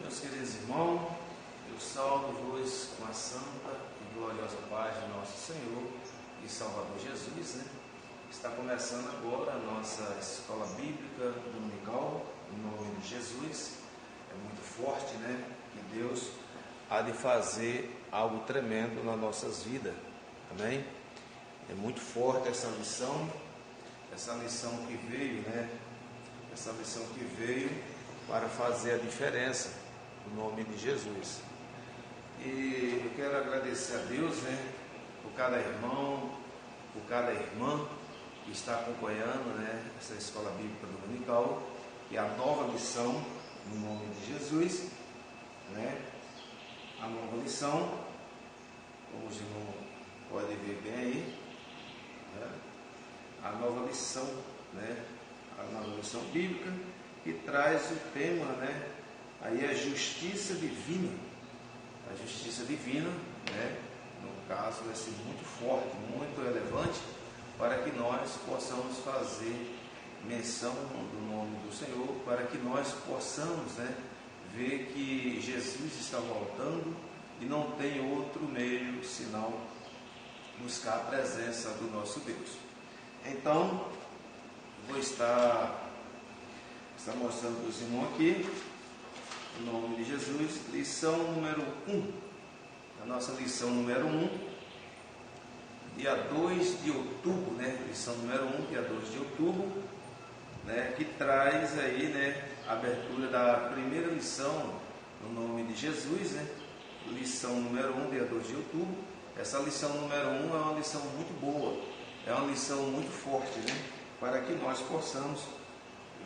Meus queridos irmãos, eu salvo-vos com a santa e gloriosa paz de nosso Senhor e Salvador Jesus, Está começando agora a nossa escola bíblica dominical, em nome de Jesus. É muito forte, que Deus há de fazer algo tremendo nas nossas vidas, amém? É muito forte essa lição que veio, Essa lição que veio para fazer a diferença, no nome de Jesus. E eu quero agradecer a Deus, por cada irmão, por cada irmã que está acompanhando, essa escola bíblica dominical, e a nova lição, no nome de Jesus, A nova lição, como os irmãos podem ver bem aí, a nova lição, a nova lição bíblica, que traz o tema, aí a justiça divina. A justiça divina, no caso, vai ser muito forte, muito relevante, para que nós possamos fazer menção do nome do Senhor, para que nós possamos, ver que Jesus está voltando e não tem outro meio senão buscar a presença do nosso Deus. Então, vou estar mostrando para os irmãos aqui, em nome de Jesus, lição número 1. A nossa lição número 1, dia 2 de outubro, lição número 1, dia 2 de outubro, que traz aí, a abertura da primeira lição, no nome de Jesus, lição número 1, dia 2 de outubro. Essa lição número 1 é uma lição muito boa, é uma lição muito forte, para que nós possamos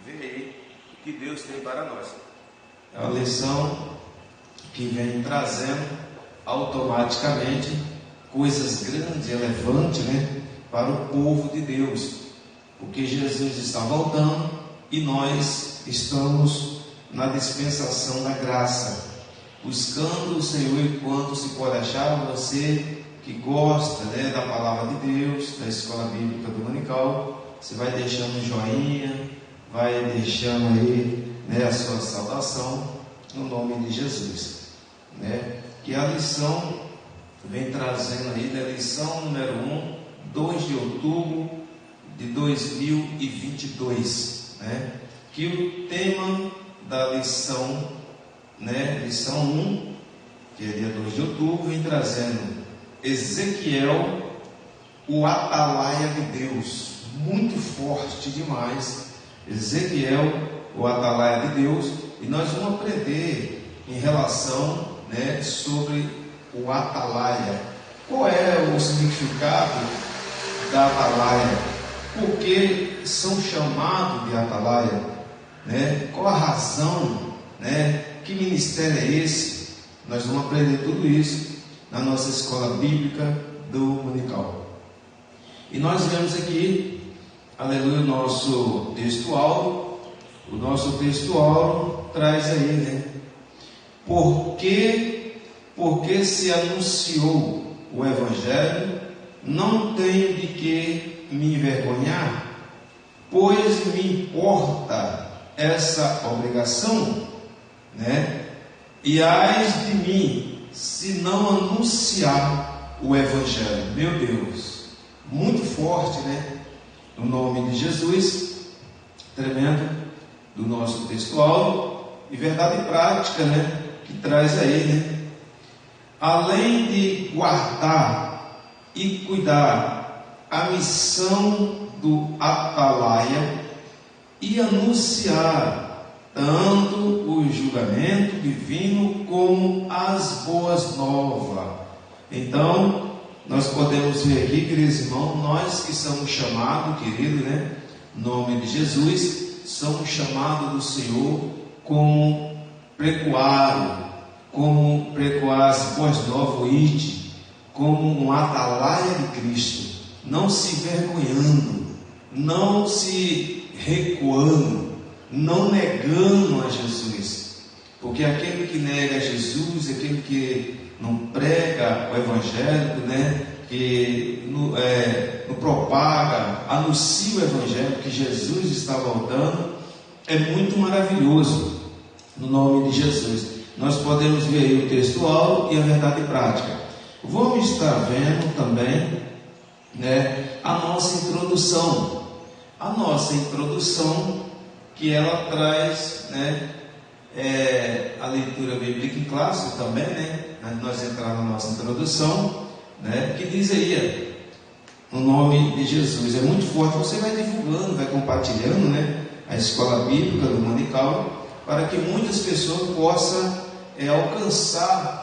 ver aí o que Deus tem para nós. É uma lição que vem trazendo automaticamente coisas grandes e relevantes, para o povo de Deus, porque Jesus está voltando e nós estamos na dispensação da graça, buscando o Senhor. Enquanto se pode achar, você que gosta, da palavra de Deus, da escola bíblica dominical, você vai deixando um joinha, vai deixando aí, a sua saudação, no nome de Jesus, que a lição vem trazendo aí, lição número 1, 2 de outubro de 2022, que o tema da lição, lição 1, que é dia 2 de outubro, vem trazendo Ezequiel, o atalaia de Deus, muito forte demais. Ezequiel, o atalaia de Deus, e nós vamos aprender em relação, sobre o atalaia. Qual é o significado da atalaia? Por que são chamados de atalaia? Qual a razão? Que ministério é esse? Nós vamos aprender tudo isso na nossa escola bíblica dominical. E nós vemos aqui, aleluia, o nosso texto-alvo. O nosso texto-alvo traz aí, porque se anunciou o Evangelho, não tenho de que me envergonhar, pois me importa essa obrigação, e ai de mim, se não anunciar o Evangelho. Meu Deus, muito forte, no nome de Jesus, tremendo, do nosso texto-alvo, e verdade prática, que traz aí, além de guardar e cuidar a missão do atalaia e anunciar tanto o julgamento divino como as boas novas. Então, nós podemos ver aqui, queridos irmãos, nós que somos chamados, querido, em nome de Jesus, somos chamados do Senhor como pregoário, as boas novas, como um atalaia de Cristo, não se envergonhando, não se recuando, não negando a Jesus, porque aquele que nega a Jesus, aquele que não prega o Evangelho, que não propaga, anuncia o Evangelho, que Jesus está voltando, é muito maravilhoso, no nome de Jesus. nós podemos ver aí o textual e a verdade prática. Vamos estar vendo também, né, a nossa introdução. A nossa introdução, que ela traz, né, a leitura bíblica em classe também, né, nós entrar na nossa introdução, né, que diz aí, no nome de Jesus. É muito forte. Você vai divulgando, vai compartilhando, né, a escola bíblica do Manical, para que muitas pessoas possam alcançar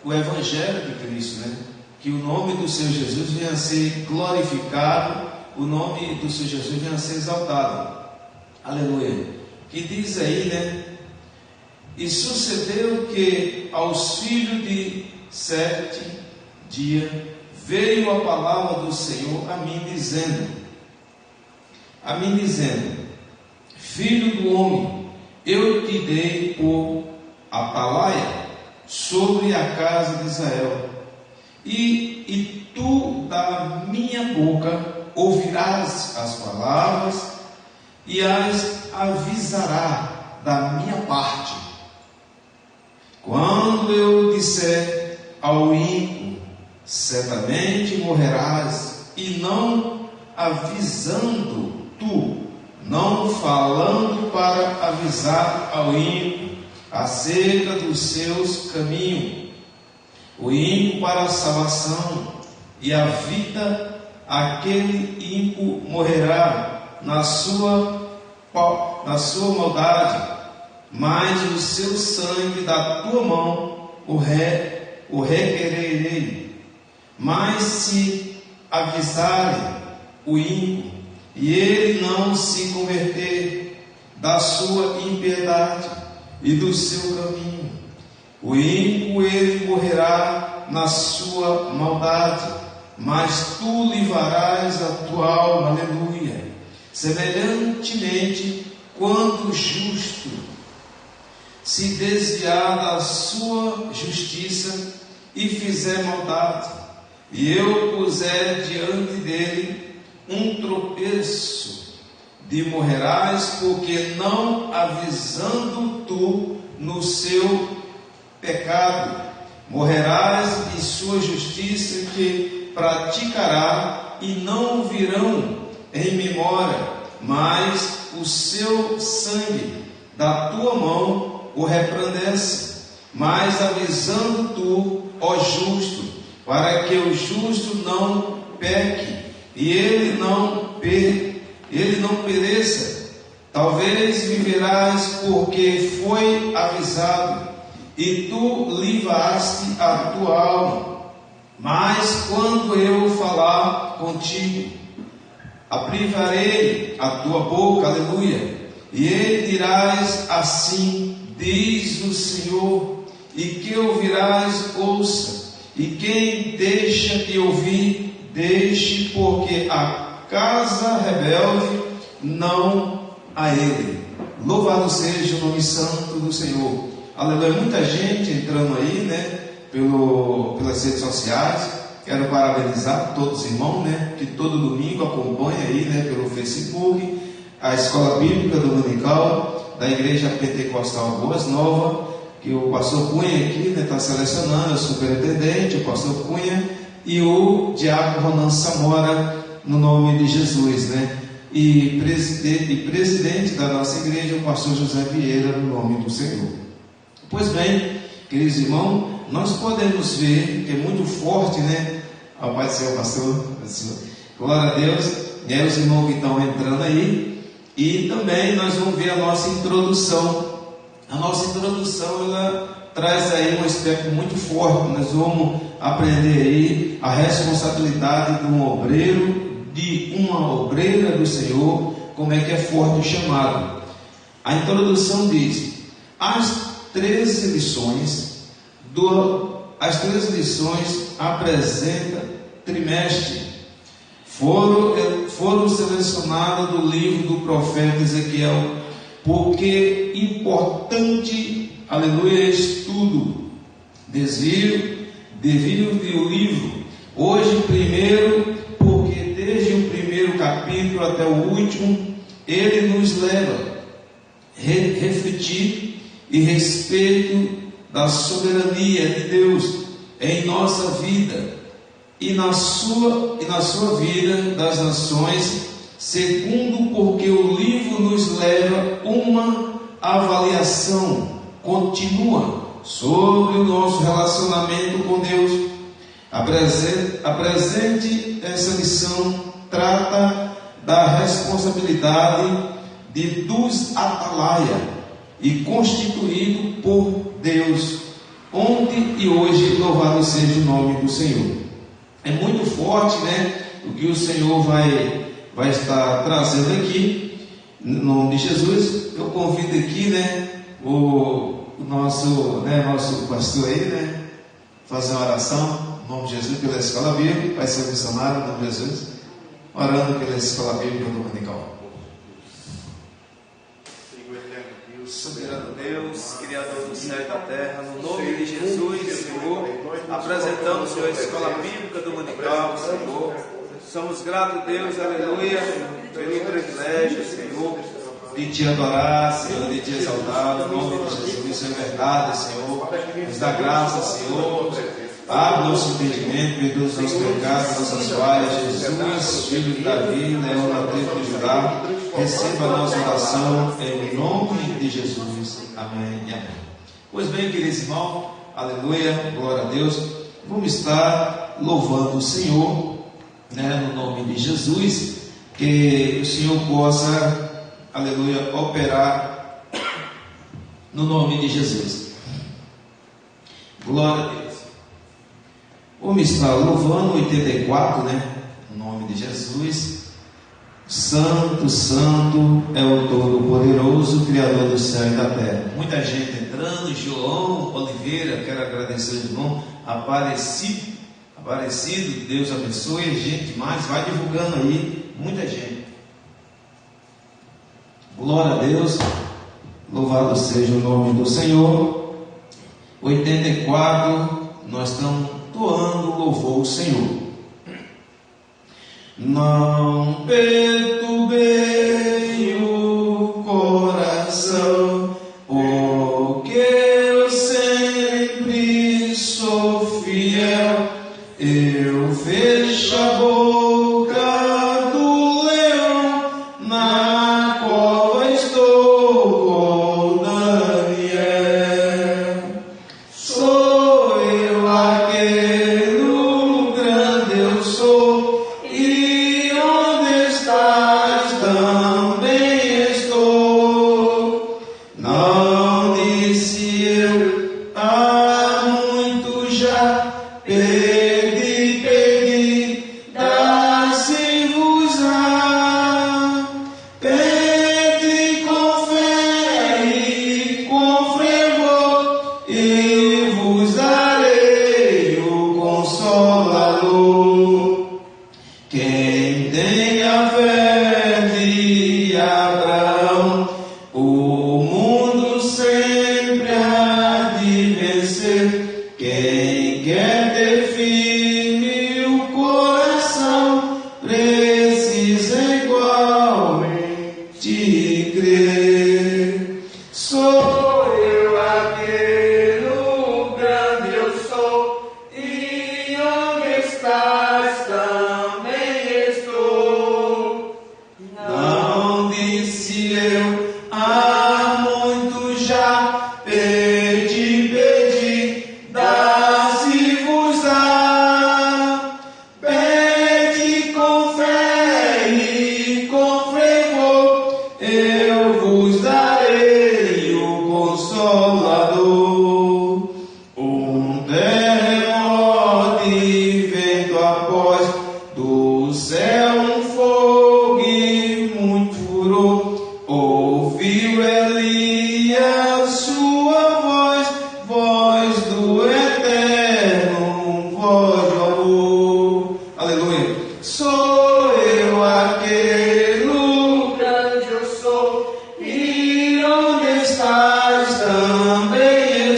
o Evangelho de Cristo, né? Que o nome do Senhor Jesus venha a ser glorificado, o nome do Senhor Jesus venha a ser exaltado. Aleluia. Que diz aí, né? E sucedeu que aos filhos de 7 dias veio a palavra do Senhor a mim dizendo, filho do homem, eu te dei por atalaia sobre a casa de Israel, e tu da minha boca ouvirás as palavras e as avisarás da minha parte. Quando eu disser ao ímpio, certamente morrerás, e não avisando tu, não falando para avisar ao ímpio acerca dos seus caminhos, o ímpio para a salvação e a vida, aquele ímpio morrerá na sua maldade, mas o seu sangue da tua mão o requererei. Mas se avisarem o ímpio, e ele não se converter da sua impiedade e do seu caminho, o ímpio ele morrerá na sua maldade, mas tu livrarás a tua alma. Aleluia. Semelhantemente, quando o justo se desviar da sua justiça e fizer maldade, e eu puser diante dele um tropeço, de morrerás, porque não avisando tu no seu pecado, morrerás em sua justiça que praticará, e não virão em memória, mas o seu sangue da tua mão o resplandece, mas avisando tu, ó justo, para que o justo não peque, e ele não pereça. Talvez viverás, porque foi avisado, e tu livraste a tua alma. Mas quando eu falar contigo, aprivarei a tua boca. Aleluia. E ele dirás assim, diz o Senhor, e que ouvirás, ouça, e quem deixa de ouvir, deixe, porque a casa rebelde não a ele. Louvado seja o nome santo do Senhor. Aleluia. Muita gente entrando aí, né, pelas redes sociais. Quero parabenizar todos os irmãos, né, que todo domingo acompanham aí, né, pelo Facebook, a escola bíblica do Manical, da Igreja Pentecostal Boas Novas, que o pastor Cunha aqui, né, está selecionando, é o superintendente, o pastor Cunha, e o diácono Ronan Samora, no nome de Jesus, né, e presidente da nossa igreja, o pastor José Vieira, no nome do Senhor. Pois bem, queridos irmãos, nós podemos ver que é muito forte, né? Ao Pai do Céu, pastor, glória a Deus, né? Os irmãos que estão entrando aí, e também nós vamos ver a nossa introdução. A nossa introdução, ela traz aí um aspecto muito forte. Nós vamos aprender aí a responsabilidade de um obreiro, de uma obreira do Senhor, como é que é forte o chamado. A introdução diz: as 13 lições apresenta trimestre foram selecionadas do livro do profeta Ezequiel, porque importante, aleluia, estudo, devido do livro. Hoje primeiro, porque desde o primeiro capítulo até o último, ele nos leva a refletir e respeito da soberania de Deus em nossa vida e na sua vida das nações, segundo porque o livro nos leva uma avaliação contínua sobre o nosso relacionamento com Deus. Apresente essa lição trata da responsabilidade dos atalaia e constituído por Deus, ontem e hoje, louvado seja o nome do Senhor. É muito forte, né, o que o Senhor vai estar trazendo aqui, no nome de Jesus. Eu convido aqui, né, o nosso pastor aí, né, fazer uma oração, no nome de Jesus, pela Escola Bíblica. Vai ser missionário, no nome de Jesus, orando pela Escola Bíblica Dominical. Soberano Deus, Criador do céu e da terra, no nome de Jesus, Senhor, apresentamos, Senhor, a Escola Bíblica Dominical, Senhor. Somos gratos, Deus, aleluia, pelo privilégio, Senhor, de te adorar, Senhor, de te exaltar, no nome de Jesus. Isso é verdade, Senhor. Nos dá graça, Senhor. Abre nosso entendimento, perdoa os nossos pecados, nossas falhas. Jesus, filho de Davi, leão da tribo de Judá, receba a nossa oração em nome de Jesus. Amém e amém. Pois bem, queridos irmãos, aleluia, glória a Deus. Vamos estar louvando o Senhor, né, no nome de Jesus, que o Senhor possa, aleluia, operar no nome de Jesus. Glória a Deus. Vamos estar louvando 84, né? No nome de Jesus. Santo, Santo é o Todo-Poderoso, Criador do céu e da terra. Muita gente entrando. João Oliveira, quero agradecer ao irmão Aparecido, Deus abençoe. Gente mais, vai divulgando aí. Muita gente. Glória a Deus. Louvado seja o nome do Senhor. 84, nós estamos doando louvor ao Senhor. Não perturbei o coração, porque eu sempre sou fiel. Eu fecho a boca do leão, na cova estou com Daniel. Sou eu aquele grande eu sou, e onde estás também estou. Não disse eu há muito já, pedi, dá-se-vos-á. Pede com fé e com fervor, e vos darei o Consolador. Quem tem a fé de Abraão, o mundo sempre há de vencer. Quem quer ter firme o coração, precisa igualmente crer. Sou eu aquele grande eu sou, e onde estás também estou. Não disse eu há muito já, pedi, dá-se-vos-á. Pede com fé e com fervor, eu vos darei o Consolador. Um terremoto e vento após, do céu um fogo e muito furor. Ouviu Elias sua voz do eterno, voz do amor. Aleluia. Sou eu aquele grande eu sou, e onde estás também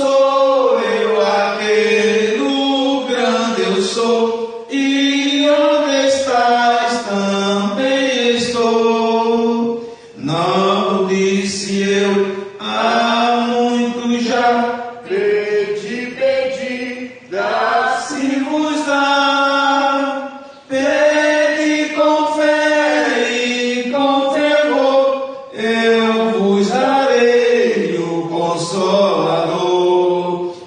Sou eu aquele, o grande eu sou, e onde estás também estou. Não disse eu há muito já, pedi, dá-se-vos dá. Pede com fé e com fervor, eu vos darei o Consolador.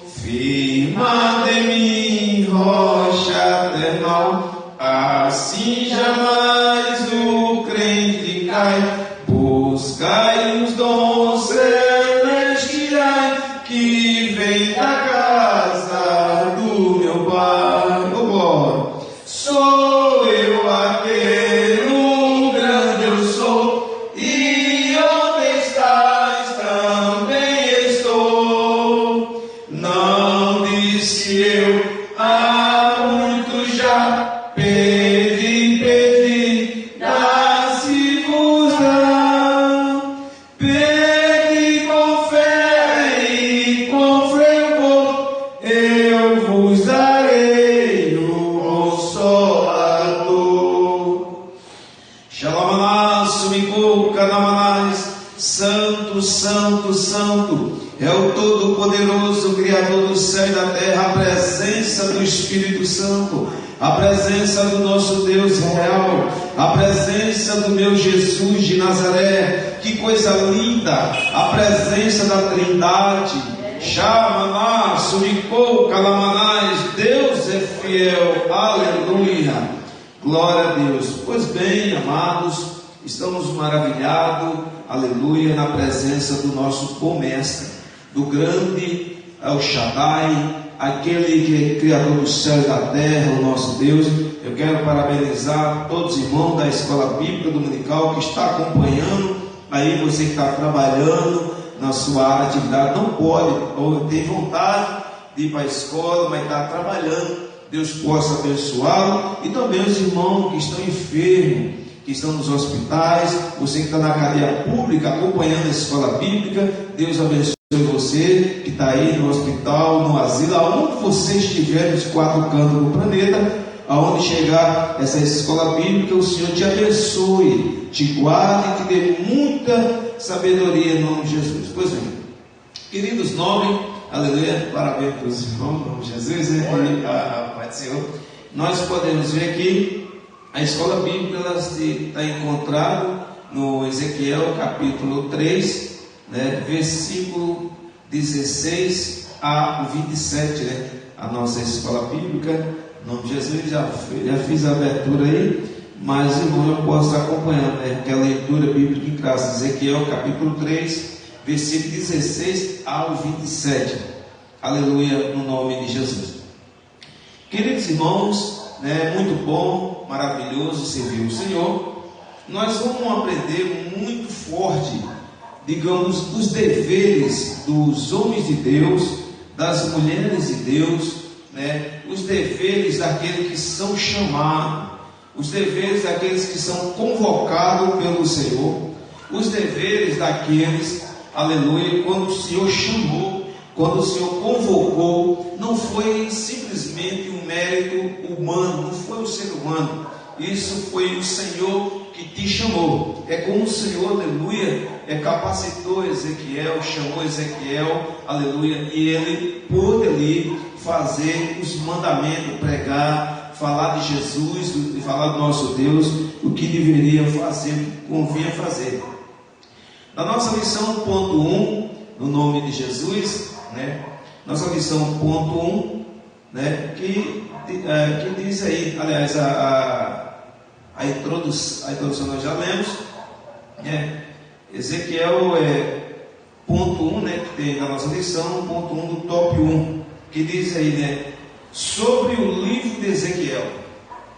Firma de mim, rocha termal, assim jamais o crente cai. Buscai os dons celestiais que vem da casa do meu Pai. Oh, glória. Sou eu aquele, o grande eu sou, e onde estás também estou. Não disse eu há muito já, pedi, dá-se-vos dá. Pedi com fé e com fervor, eu vos darei o Consolador. Xalamanás, Sumicu, Canamanás, Santo, Santo, Santo, é o Todo-Poderoso, Criador do céu e da terra, a presença do Espírito Santo, a presença do nosso Deus real, a presença do meu Jesus de Nazaré. Que coisa linda, a presença da Trindade. Xalamanás, Sumicu, Canamanás, Deus é fiel, aleluia. Glória a Deus. Pois bem, amados, estamos maravilhados, aleluia, na presença do nosso bom mestre, do grande El Shaddai, aquele que é Criador do céu e da terra, o nosso Deus. Eu quero parabenizar todos os irmãos da Escola Bíblica Dominical que está acompanhando, aí você que está trabalhando na sua área de atividade, não pode, ou tem vontade de ir para a escola, mas está trabalhando. Deus possa abençoá-lo, e também os irmãos que estão enfermos, que estão nos hospitais, você que está na cadeia pública acompanhando a escola bíblica, Deus abençoe você que está aí no hospital, no asilo, aonde você estiver nos 4 cantos do planeta, aonde chegar essa escola bíblica, o Senhor te abençoe, te guarde e te dê muita sabedoria em nome de Jesus. Pois bem, queridos nobres, aleluia, parabéns para os irmãos, em nome de Jesus, a paz do Senhor. Nós podemos ver aqui a escola bíblica, ela está encontrada no Ezequiel capítulo 3, né, versículo 16 a 27, né, a nossa escola bíblica, em nome de Jesus. Já fiz a abertura aí, mas irmão, eu posso estar acompanhando, né, que a leitura bíblica em casa, Ezequiel capítulo 3, versículo 16 ao 27, aleluia, no nome de Jesus. Queridos irmãos, né, muito bom, maravilhoso servir o Senhor. Nós vamos aprender muito forte, digamos, os deveres dos homens de Deus, das mulheres de Deus, né, os deveres daqueles que são chamados, os deveres daqueles que são convocados pelo Senhor, os deveres daqueles, aleluia, quando o Senhor chamou, quando o Senhor convocou, não foi simplesmente um mérito humano, não foi o ser humano, isso foi o Senhor que te chamou. É como o Senhor, aleluia, capacitou Ezequiel, chamou Ezequiel, aleluia, e ele pôde ali fazer os mandamentos, pregar, falar de Jesus, falar do nosso Deus, o que deveria fazer, o que convinha fazer. Na nossa lição, ponto 1, no nome de Jesus, né? Nossa lição, ponto 1, né? Que diz aí, aliás, a introdução nós já lemos, né? Ezequiel ponto 1, né? Que tem na nossa lição, ponto 1 do top 1, que diz aí, né? Sobre o livro de Ezequiel.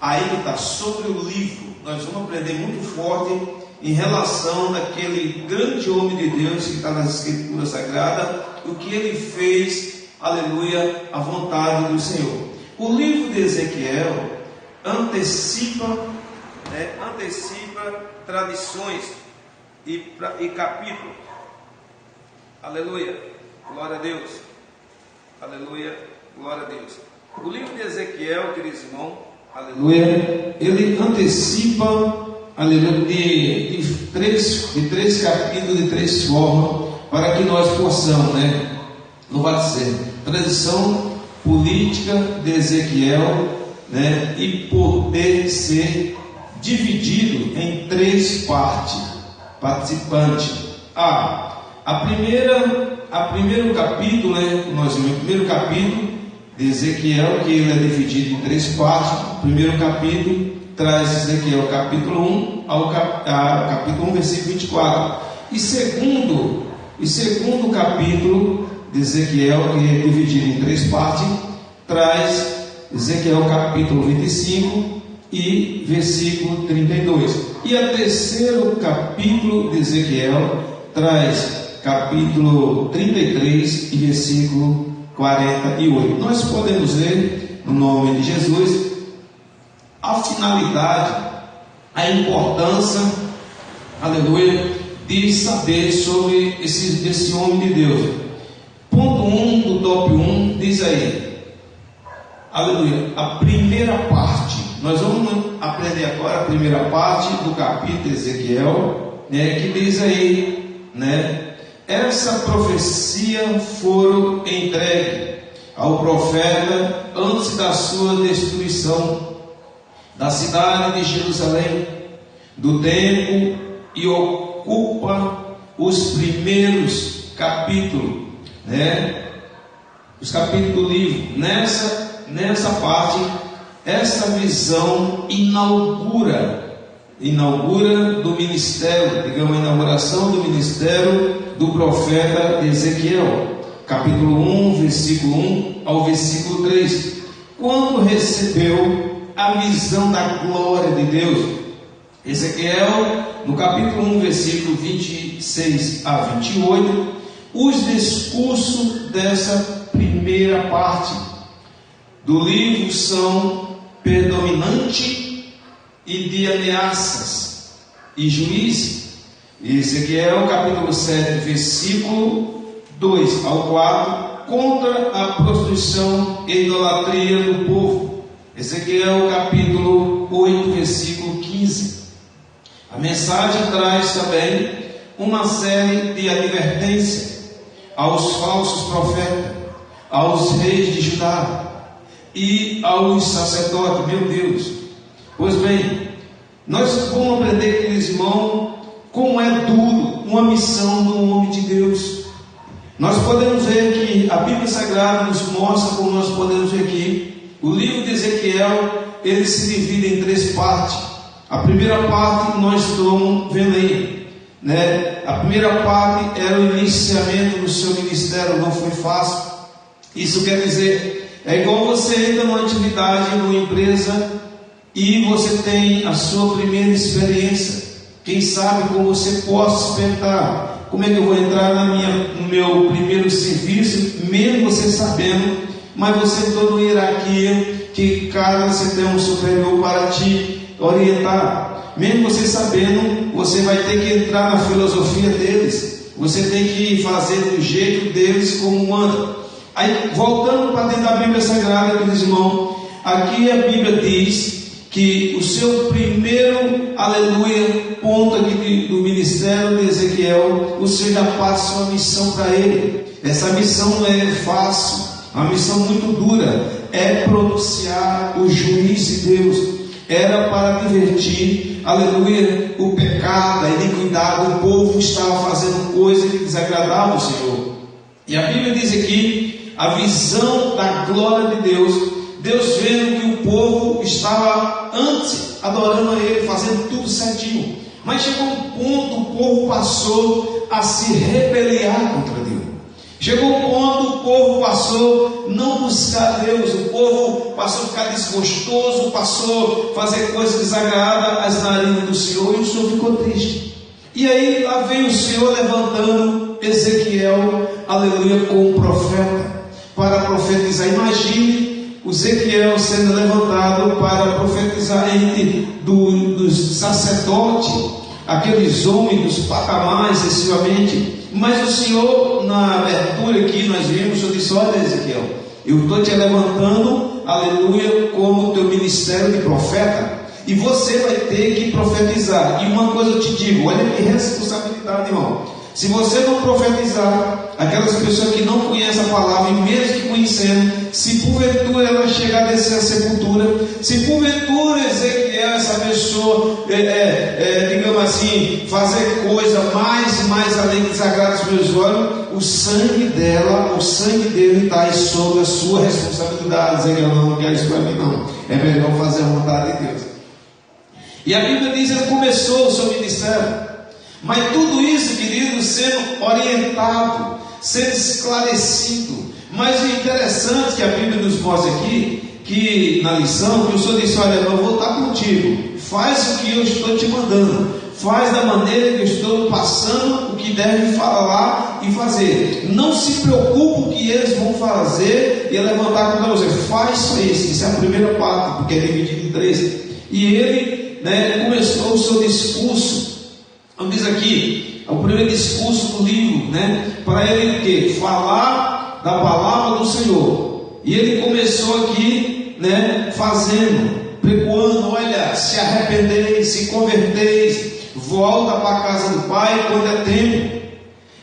Aí que está, sobre o livro. Nós vamos aprender muito forte em relação daquele grande homem de Deus que está nas Escrituras Sagradas, o que ele fez, aleluia, a vontade do Senhor. O livro de Ezequiel antecipa tradições e capítulos, aleluia, glória a Deus. Aleluia, glória a Deus. O livro de Ezequiel, queridos irmãos, aleluia, ele antecipa, aleluia, de três capítulos, de três formas, para que nós possamos, louvado seja, tradição política de Ezequiel, e poder ser dividido em três partes participantes. Primeiro capítulo, nós vimos o primeiro capítulo de Ezequiel, que ele é dividido em três partes. O primeiro capítulo traz Ezequiel capítulo 1 ao capítulo 1, versículo 24. E segundo capítulo de Ezequiel, que é dividido em três partes, traz Ezequiel capítulo 25 e versículo 32. E o terceiro capítulo de Ezequiel traz capítulo 33 e versículo 48. Nós podemos ver, no nome de Jesus, a finalidade, a importância, aleluia, de saber sobre esse homem de Deus. Ponto 1 do top 1 diz aí, aleluia, a primeira parte. Nós vamos aprender agora a primeira parte do capítulo de Ezequiel, que diz aí, essa profecia foram entregue ao profeta antes da sua destruição da cidade de Jerusalém, do templo, e ocupa os primeiros capítulos, os capítulos do livro. Nessa parte, essa visão inaugura do ministério, digamos, a inauguração do ministério do profeta Ezequiel, capítulo 1, versículo 1 ao versículo 3. Quando recebeu a visão da glória de Deus, Ezequiel, no capítulo 1, versículo 26 a 28, os discursos dessa primeira parte do livro são predominante e de ameaças e juízes. Ezequiel capítulo 7, versículo 2 ao 4, contra a prostituição e idolatria do povo. Ezequiel capítulo 8, versículo 15. A mensagem traz também uma série de advertências aos falsos profetas, aos reis de Judá e aos sacerdotes. Meu Deus! Pois bem, nós vamos aprender, queridos irmãos, como é duro uma missão de um homem de Deus. Nós podemos ver que a Bíblia Sagrada nos mostra, como nós podemos ver aqui, o livro de Ezequiel, ele se divide em três partes. A primeira parte nós estamos vendo aí, a primeira parte era o iniciamento do seu ministério, não foi fácil. Isso quer dizer, é igual você entra numa atividade, numa empresa, e você tem a sua primeira experiência. Quem sabe como você possa experimentar, como é que eu vou entrar no meu primeiro serviço, mesmo você sabendo, mas você toda uma hierarquia, que cada você tem um superior para te orientar. Mesmo você sabendo, você vai ter que entrar na filosofia deles, você tem que fazer do jeito deles como manda. Aí, voltando para dentro da Bíblia Sagrada, meus irmãos, aqui a Bíblia diz que o seu primeiro, aleluia, ponto aqui do ministério de Ezequiel, o Senhor já passa uma missão para ele. Essa missão não é fácil, uma missão muito dura, é pronunciar o juízo de Deus. Era para advertir, aleluia, o pecado, a iniquidade. O povo estava fazendo coisa que desagradava o Senhor. E a Bíblia diz aqui, a visão da glória de Deus, Deus vendo que o povo estava antes adorando a Ele, fazendo tudo certinho, mas chegou um ponto, o povo passou a se rebeliar contra Deus. Chegou um ponto, o povo passou a não buscar Deus, o povo passou a ficar desgostoso, passou a fazer coisas desagradáveis às narinas do Senhor, e o Senhor ficou triste. E aí lá veio o Senhor levantando Ezequiel, aleluia, com o profeta, para profetizar. Imagine o Ezequiel sendo levantado para profetizar entre dos sacerdotes, aqueles homens dos patamares excessivamente Mas o Senhor, na abertura aqui, nós vimos, o Senhor disse: olha, Ezequiel, eu estou te levantando, aleluia, como teu ministério de profeta, e você vai ter que profetizar. E uma coisa eu te digo, olha que responsabilidade, irmão. Se você não profetizar, aquelas pessoas que não conhecem a palavra, e mesmo que conhecendo, se porventura ela chegar a descer a sepultura, se porventura Ezequiel, essa pessoa, digamos assim, fazer coisa mais além que desagrada os meus olhos, o sangue dela, o sangue dele está sobre a sua responsabilidade. Ezequiel, não quer isso para mim, não. É melhor fazer a vontade de Deus. E a Bíblia diz que ele começou o seu ministério. Mas tudo isso, querido, sendo orientado, sendo esclarecido. Mas o interessante que a Bíblia nos mostra aqui, que na lição, que o Senhor disse: olha, eu vou estar contigo, faz o que eu estou te mandando, faz da maneira que eu estou passando o que deve falar e fazer. Não se preocupe o que eles vão fazer e levantar contra você. Faz só isso. Isso é a primeira parte, porque é dividido em 3. E ele, começou o seu discurso. Então diz aqui, é o primeiro discurso do livro, para ele o quê? Falar da palavra do Senhor. E ele começou aqui, fazendo, pregoando: olha, se arrependeis, se converteis, volta para a casa do Pai quando é tempo.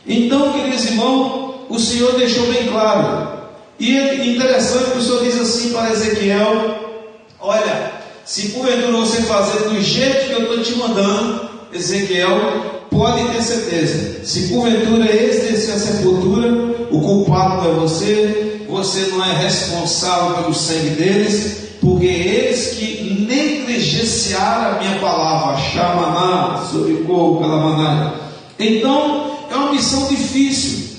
Então, queridos irmãos, o Senhor deixou bem claro. E é interessante que o Senhor diz assim para Ezequiel: olha, se porventura você fazer do jeito que eu estou te mandando, Ezequiel, pode ter certeza, se porventura eles descer a sepultura, o culpado não é você, você não é responsável pelo sangue deles, porque eles que negligenciaram a minha palavra, Shamaná, Suricô, Calamaná. Então, é uma missão difícil.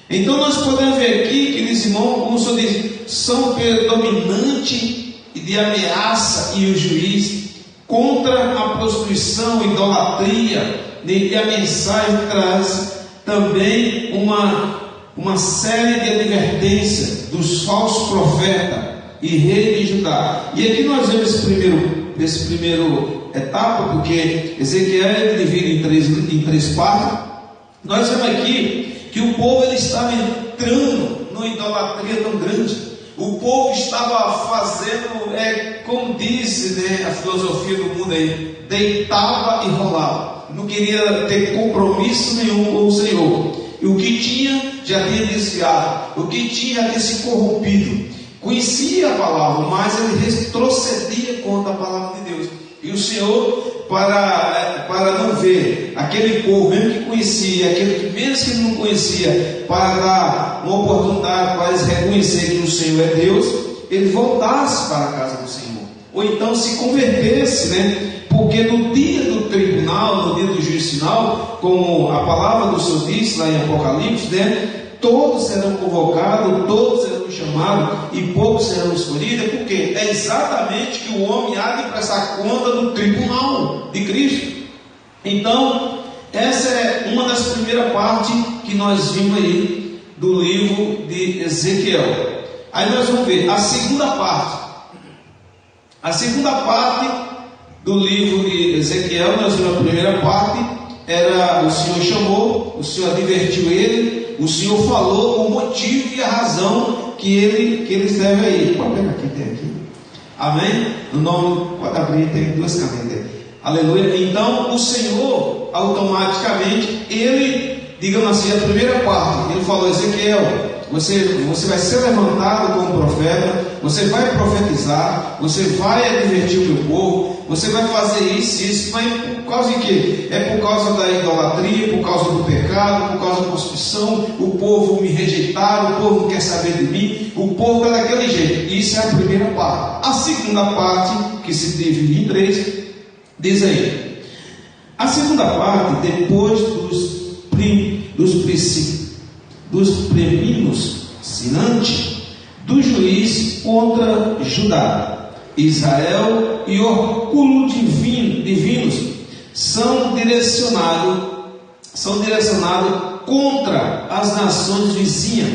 Então, nós podemos ver aqui, queridos irmãos, como o Senhor diz, são predominante de ameaça e o juiz contra a prostituição, idolatria, e a mensagem traz também uma série de advertências dos falsos profetas e reis de Judá. E aqui nós vemos esse primeiro etapa, porque Ezequiel é dividido em três partes. Nós vemos aqui que o povo ele estava entrando numa idolatria tão grande. O povo estava fazendo, como diz a filosofia do mundo aí, deitava e rolava. Não queria ter compromisso nenhum com o Senhor. E o que tinha, já tinha desviado. O que tinha, já tinha se corrompido. Conhecia a palavra, mas ele retrocedia contra a palavra de Deus. E o Senhor, para não ver aquele povo, mesmo que conhecia, aquele que mesmo que não conhecia, para dar uma oportunidade para eles reconhecer que o Senhor é Deus, ele voltasse para a casa do Senhor, ou então se convertesse, porque no dia do tribunal, no dia do juízo final, como a palavra do Senhor diz lá em Apocalipse, todos serão convocados, todos serão chamados e poucos serão escolhidos, porque é exatamente que o homem há de prestar conta do tribunal de Cristo. Então, essa é uma das primeiras partes que nós vimos aí do livro de Ezequiel. Aí nós vamos ver a segunda parte. A segunda parte do livro de Ezequiel, nós vimos a primeira parte, era o Senhor chamou, o Senhor advertiu ele, o Senhor falou o motivo e a razão que eles devem ir. Pode pegar aqui, tem aqui. Amém? No nome, pode abrir, tem 2 canetas. Aleluia. Então o Senhor, automaticamente, ele, digamos assim, a primeira parte, ele falou: Ezequiel, você vai ser levantado como profeta, você vai profetizar, você vai advertir o meu povo, você vai fazer isso, mas por causa de quê? É por causa da idolatria, por causa do pecado, por causa da prostituição. O povo me rejeitaram, o povo não quer saber de mim, o povo é daquele jeito. Isso é a primeira parte. A segunda parte, que se divide em 3, diz aí: a segunda parte, depois dos preminos assinantes do juiz contra Judá, Israel e orgulho divinos são direcionados contra as nações vizinhas: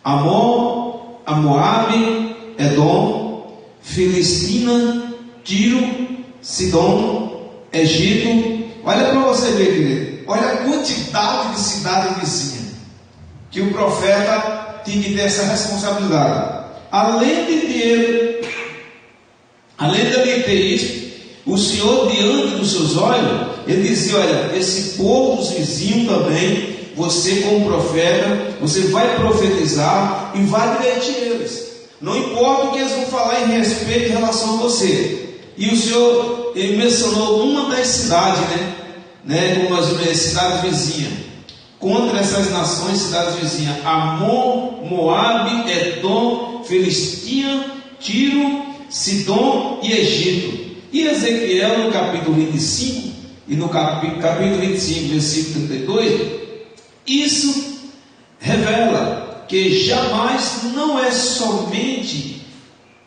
Amon, Moabe, Edom, Filistina, Tiro, Sidom, Egito. Olha para você ver, querido. olha a quantidade de cidade vizinha que o profeta tinha que ter essa responsabilidade. Além de ele ter isso, o Senhor, diante dos seus olhos, ele dizia: olha, esse povo dos vizinhos também, você como profeta, você vai profetizar e vai advertir eles. Não importa o que eles vão falar em respeito, em relação a você. E o Senhor, ele mencionou uma das cidades, como nós vimos, cidade vizinha, contra essas nações, cidades vizinhas: Amon, Moabe, Edom, Filistia, Tiro, Sidom e Egito. E Ezequiel, no capítulo 25, e no capítulo 25, versículo 32, isso revela que jamais não é somente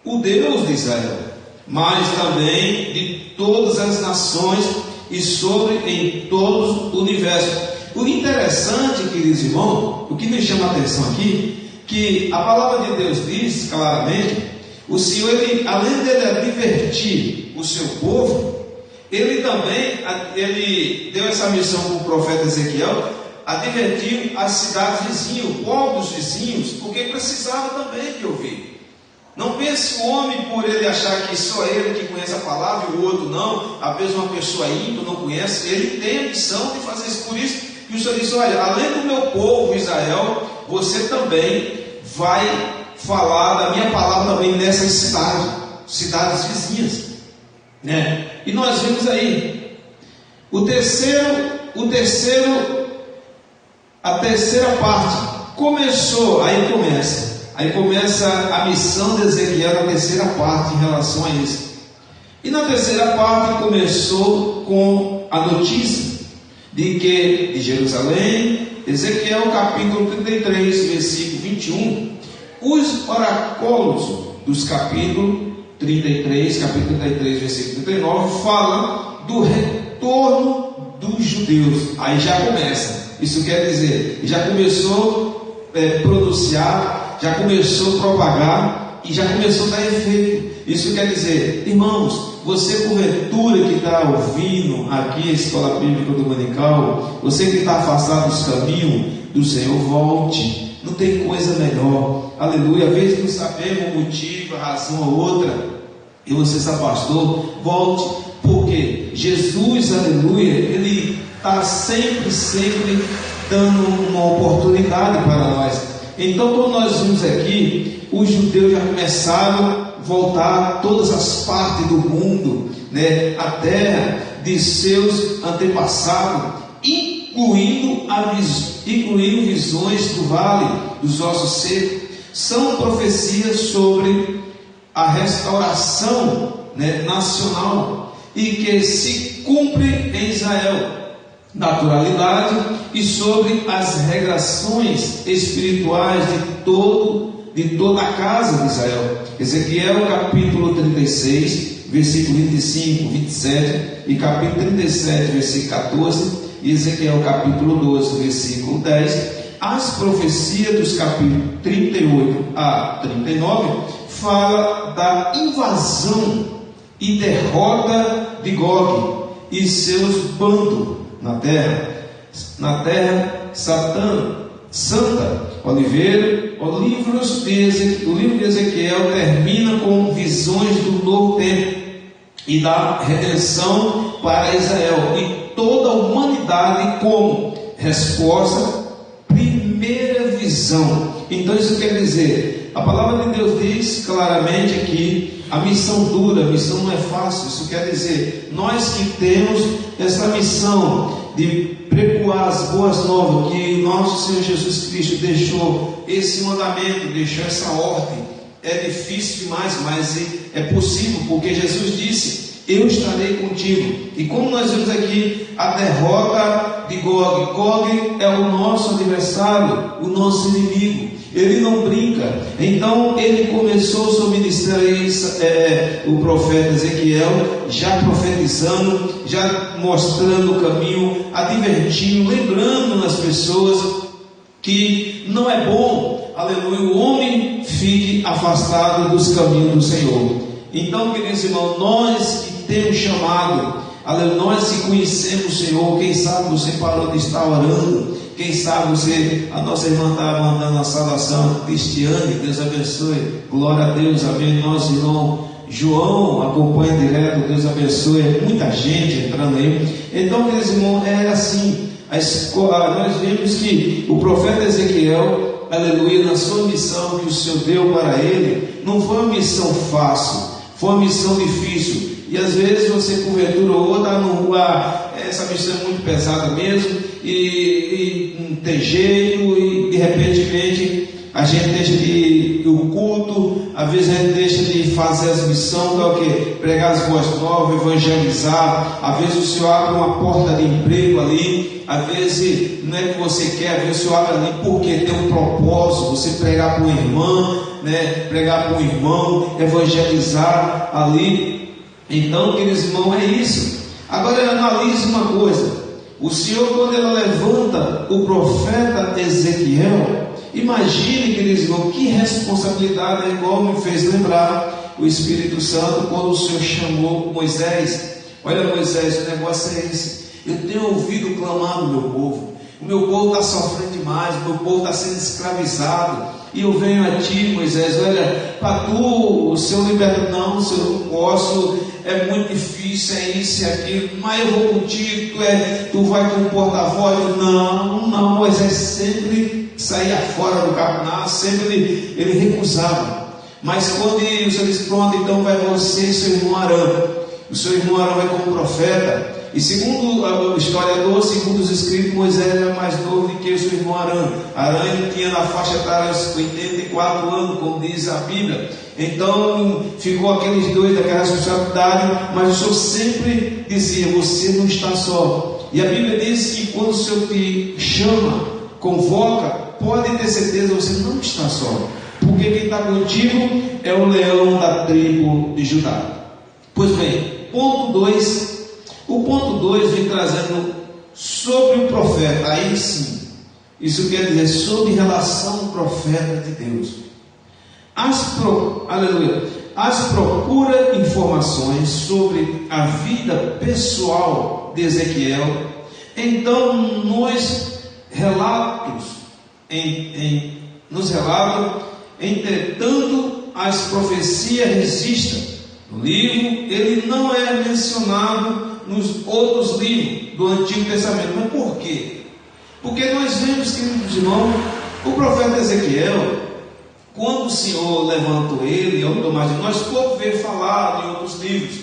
o Deus de Israel, mas também de todas as nações e em todo o universo. O interessante, queridos irmãos, o que me chama a atenção aqui, que a palavra de Deus diz claramente, o Senhor, além dele advertir o seu povo, ele também deu essa missão para o profeta Ezequiel, advertiu as cidades vizinhas, o povo dos vizinhos, porque precisava também de ouvir. Não pense o homem, por ele achar que só ele que conhece a palavra e o outro não, às uma pessoa ímpia não conhece, ele tem a missão de fazer isso. Por isso que o Senhor diz: olha, além do meu povo Israel, você também vai falar da minha palavra também nessas cidades vizinhas, E nós vimos aí a terceira parte aí começa a missão de Ezequiel na terceira parte em relação a isso. E na terceira parte começou com a notícia de Jerusalém, Ezequiel capítulo 33, versículo 21, os oráculos dos capítulo 33, versículo 39, fala do retorno dos judeus. Aí já começa, isso quer dizer, já começou a pronunciar, já começou a propagar e já começou a dar efeito. Isso quer dizer, irmãos, você porventura que está ouvindo aqui a Escola Bíblica Dominical, você que está afastado dos caminhos do Senhor, volte. Não tem coisa melhor, aleluia. Às vezes não sabemos o motivo, a razão ou outra, e você se afastou, volte, porque Jesus, aleluia, ele está sempre dando uma oportunidade para nós. Então, quando nós vimos aqui, os judeus já começaram a voltar a todas as partes do mundo, a terra de seus antepassados, incluindo visões do vale dos ossos secos. São profecias sobre a restauração nacional e que se cumpre em Israel, naturalidade, e sobre as regressões espirituais de toda a casa de Israel. Ezequiel capítulo 36, versículo 25, 27 e capítulo 37, versículo 14, e Ezequiel capítulo 12, versículo 10. As profecias dos capítulos 38 a 39 fala da invasão e derrota de Gog e seus bandos na terra santa. O livro de Ezequiel termina com visões do novo tempo e da redenção para Israel e toda a humanidade como resposta. Primeira visão. Então isso quer dizer, a palavra de Deus diz claramente aqui, a missão dura, a missão não é fácil. Isso quer dizer, nós que temos essa missão de pregoar as boas novas, que o nosso Senhor Jesus Cristo deixou esse mandamento, deixou essa ordem, é difícil demais, mas é possível, porque Jesus disse: eu estarei contigo. E como nós vemos aqui a derrota de Gog, Gog é o nosso adversário, o nosso inimigo, ele não brinca. Então ele começou o seu ministério, o profeta Ezequiel, já profetizando, já mostrando o caminho, advertindo, lembrando nas pessoas que não é bom, aleluia, o homem fique afastado dos caminhos do Senhor. Então, queridos irmãos, nós que temos chamado, aleluia, nós que conhecemos o Senhor, quem sabe você parou de estar orando, quem sabe você, a nossa irmã está mandando a saudação, Cristiane, Deus abençoe, glória a Deus, amém. Nosso irmão João acompanha direto, Deus abençoe, muita gente entrando aí. Então, meus irmãos, é assim, nós vemos que o profeta Ezequiel, aleluia, na sua missão que o Senhor deu para ele, não foi uma missão fácil, foi uma missão difícil. E às vezes você, porventura ou outra, no essa missão é muito pesada mesmo, e não tem jeito, e de repente a gente deixa de o culto, às vezes a gente deixa de fazer as missões, que é o quê? Pregar as boas novas, evangelizar. Às vezes o Senhor abre uma porta de emprego ali, às vezes não é que você quer, às vezes o Senhor abre ali porque tem um propósito, você pregar para uma irmã, né? Pregar para um irmão, evangelizar ali. Então, queridos irmãos, é isso. Agora analise uma coisa: o Senhor, quando ele levanta o profeta Ezequiel, imagine, queridos irmãos, que responsabilidade, é igual me fez lembrar o Espírito Santo quando o Senhor chamou Moisés. Olha, Moisés, o negócio é esse: eu tenho ouvido clamar do meu povo, o meu povo está sofrendo demais, o meu povo está sendo escravizado, e eu venho a ti, Moisés, olha, para tu, o Senhor liberta. Não, Senhor, eu não posso, é muito difícil, é isso e aquilo, mas eu vou contigo, tu vai com o porta-voz. Não, Moisés sempre saía fora do caminho, sempre ele recusava. Mas quando o Senhor disse: pronto, então vai você e seu irmão Arão. O seu irmão Arão vai como profeta. E segundo o historiador, segundo os escritos, Moisés era mais novo do que o seu irmão Arão. Arão tinha na faixa etária de 84 anos, como diz a Bíblia. Então ficou aqueles dois daquela responsabilidade, mas o Senhor sempre dizia: você não está só. E a Bíblia diz que quando o Senhor te chama, convoca, pode ter certeza, você não está só, porque quem está contigo é o leão da tribo de Judá. Pois bem, ponto 2. O ponto 2 vem trazendo sobre o profeta. Aí sim, isso quer dizer sobre relação profeta de Deus. Aleluia. As procura informações sobre a vida pessoal de Ezequiel. Então, nos relatam, entretanto, as profecias resistem. No livro, ele não é mencionado nos outros livros do Antigo Testamento. Mas por quê? Porque nós vemos, queridos irmãos, o profeta Ezequiel, quando o Senhor levantou ele, nós podemos ver falar em outros livros,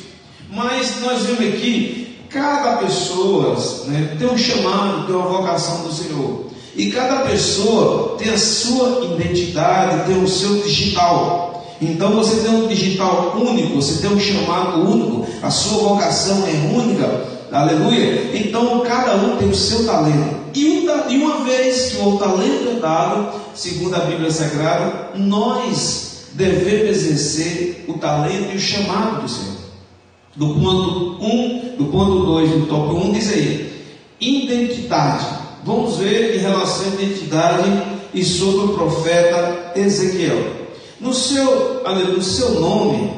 mas nós vemos aqui, cada pessoa, né, tem um chamado, tem uma vocação do Senhor, e cada pessoa tem a sua identidade, tem o seu digital. Então você tem um digital único, você tem um chamado único, a sua vocação é única, aleluia. Então cada um tem o seu talento, e uma vez que o talento é dado, segundo a Bíblia Sagrada, nós devemos exercer o talento e o chamado do Senhor. Do ponto 2 do tópico 1 diz aí: identidade. Vamos ver em relação à identidade e sobre o profeta Ezequiel. No seu nome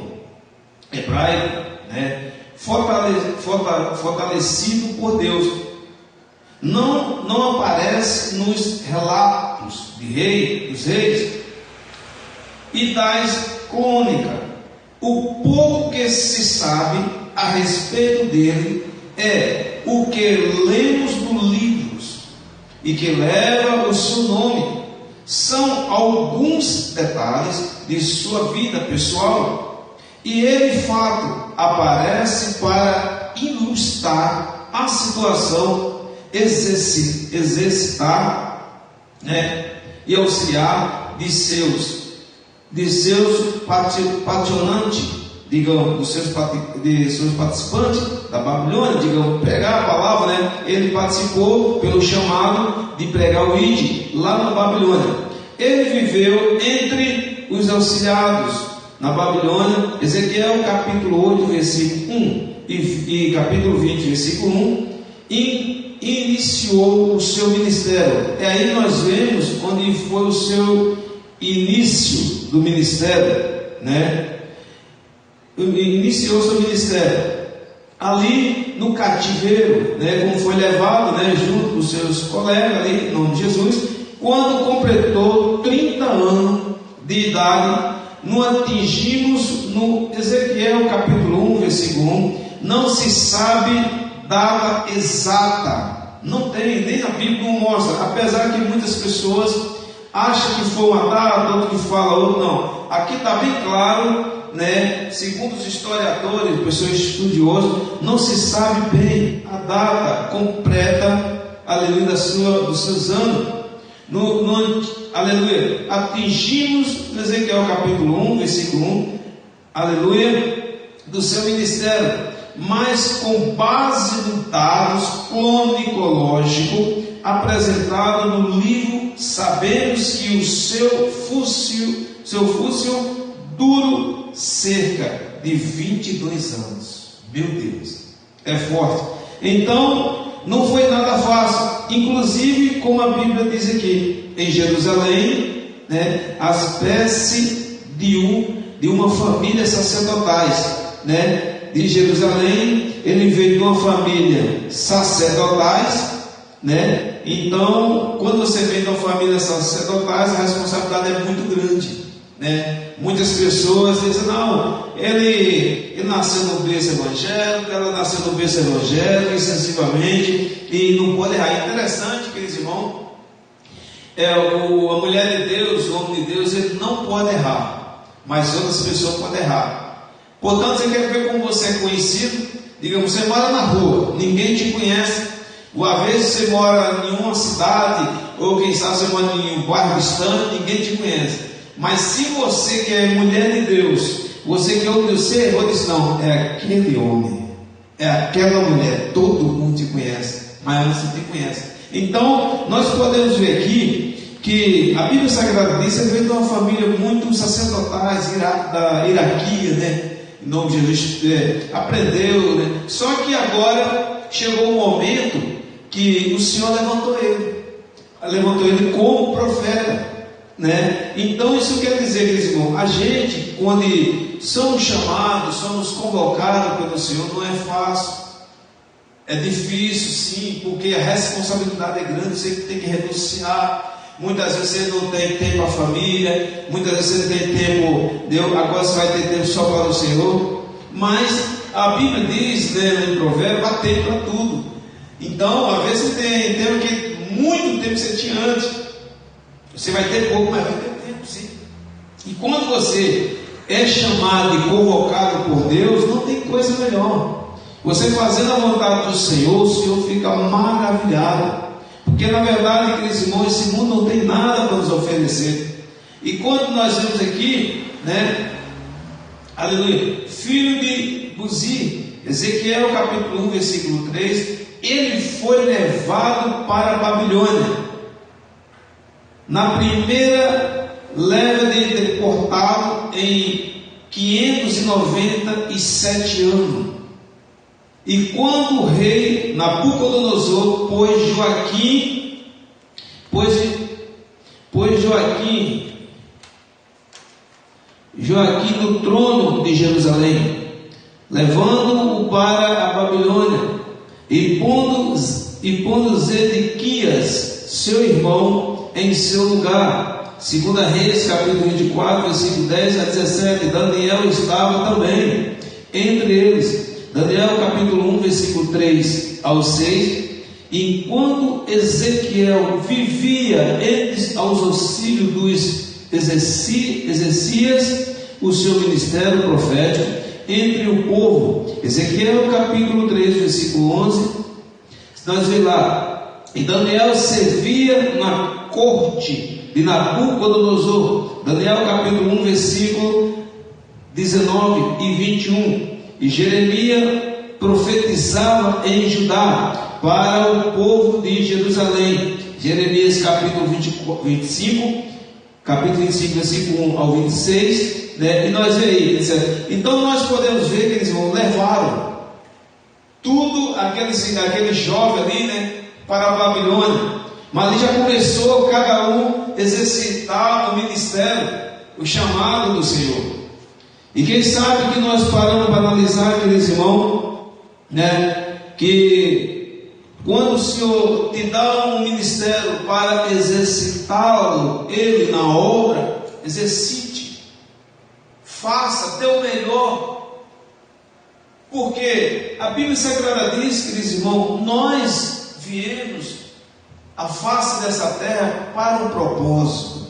hebraico, né, fortalecido por Deus, não aparece nos relatos dos reis e das crônicas. O pouco que se sabe a respeito dele é o que lemos nos livros e que leva o seu nome. São alguns detalhes de sua vida pessoal, e ele, de fato, aparece para ilustrar a situação, exercitar, né, e auxiliar de seus patrocinantes, digamos, de seus participantes da Babilônia, digamos, pregar a palavra, né? Ele participou pelo chamado de pregar o ID lá na Babilônia. Ele viveu entre os auxiliados na Babilônia. Ezequiel capítulo 8, versículo 1 e capítulo 20, versículo 1, e iniciou o seu ministério. E aí nós vemos onde foi o seu início do ministério, né? Iniciou seu ministério. ali no cativeiro, né, como foi levado, né, junto com seus colegas ali, em nome de Jesus, quando completou 30 anos de idade. Não atingimos no Ezequiel capítulo 1, versículo 1, não se sabe data exata, não tem, nem a Bíblia não mostra, apesar que muitas pessoas acham que foi uma data, outro que fala outro, não, aqui está bem claro, né, segundo os historiadores, pessoas estudiosas, não se sabe bem a data completa, aleluia, dos seus anos. Aleluia, atingimos no Ezequiel capítulo 1, versículo 1, aleluia, do seu ministério, mas com base nos dados cronologicos apresentados no livro, sabemos que o seu fúcio duro cerca de 22 anos. Meu Deus, é forte. Então, não foi nada fácil, inclusive como a Bíblia diz aqui, em Jerusalém, né, a espécie de uma família sacerdotais, né, de Jerusalém, ele veio de uma família sacerdotais, né, então, quando você vem de uma família sacerdotais, a responsabilidade é muito grande, né. Muitas pessoas dizem, não, ele nasceu no berço evangélico, ela nasceu no berço evangélico, excessivamente, e não pode errar. É interessante, queridos irmãos, a mulher de Deus, o homem de Deus, ele não pode errar, mas outras pessoas podem errar. Portanto, você quer ver como você é conhecido? Digamos, você mora na rua, ninguém te conhece, ou às vezes você mora em uma cidade, ou quem sabe você mora em um bairro distante, ninguém te conhece. Mas se você que é mulher de Deus, você que é o Deus, você errou, diz, não, é aquele homem, é aquela mulher, todo mundo te conhece, mas você te conhece. Então, nós podemos ver aqui que a Bíblia Sagrada diz que veio de uma família muito sacerdotais, da hierarquia, né? Em nome de Jesus, aprendeu, né? Só que agora chegou um momento que o Senhor levantou ele como profeta. Né? Então isso quer dizer, queridos irmãos, a gente, quando somos chamados, somos convocados pelo Senhor, não é fácil, é difícil sim, porque a responsabilidade é grande, você tem que renunciar, muitas vezes você não tem tempo para a família, muitas vezes você não tem tempo, agora você vai ter tempo só para o Senhor, mas a Bíblia diz, né, em Provérbios, há tempo para tudo. Então às vezes você tem tempo que muito tempo você tinha antes. Você vai ter pouco, mas vai ter tempo sim. E quando você é chamado e convocado por Deus, não tem coisa melhor. Você fazendo a vontade do Senhor, o Senhor fica maravilhado. Porque na verdade, queridos irmãos, esse mundo não tem nada para nos oferecer. E quando nós vemos aqui, né, aleluia, filho de Buzi, Ezequiel capítulo 1, versículo 3, ele foi levado para a Babilônia. Na primeira leva de deportado em 597 anos. E quando o rei Nabucodonosor pôs Joaquim no trono de Jerusalém, levando-o para a Babilônia, e pondo Zedequias, seu irmão, em seu lugar. 2 Reis capítulo 24, versículo 10 a 17. Daniel estava também entre eles. Daniel capítulo 1, versículo 3 ao 6. Enquanto Ezequiel vivia aos auxílios dos Ezecias, o seu ministério profético entre o povo. Ezequiel capítulo 3, versículo 11. Nós vemos lá. E Daniel servia na corte de Nabucodonosor. Daniel capítulo 1, versículo 19 e 21. E Jeremias profetizava em Judá para o povo de Jerusalém. Jeremias capítulo 25, versículo 1 ao 26, né? E nós vemos aí, etc. Então nós podemos ver que eles levaram tudo aquele jovem ali, né, para a Babilônia. Mas ali já começou cada um exercitar o ministério, o chamado do Senhor. E quem sabe que nós paramos para analisar, queridos irmãos, né? Que quando o Senhor te dá um ministério para exercitá-lo, Ele na obra, exercite, faça, dê o melhor, porque a Bíblia Sagrada diz, queridos irmãos, nós viemos à face dessa terra para um propósito.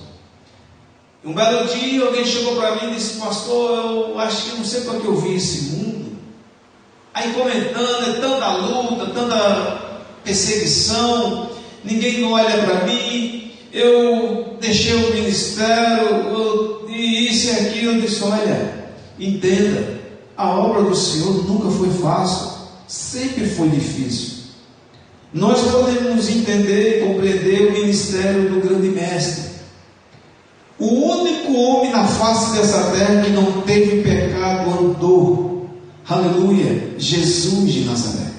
Um belo dia alguém chegou para mim e disse: pastor, eu acho que não sei para que eu vi esse mundo. Aí comentando, é tanta luta, tanta perseguição, ninguém olha para mim, eu deixei o ministério, e isso e aquilo. Eu disse: olha, entenda, a obra do Senhor nunca foi fácil, sempre foi difícil. Nós podemos entender e compreender o ministério do grande mestre, o único homem na face dessa terra que não teve pecado andou, aleluia, Jesus de Nazaré.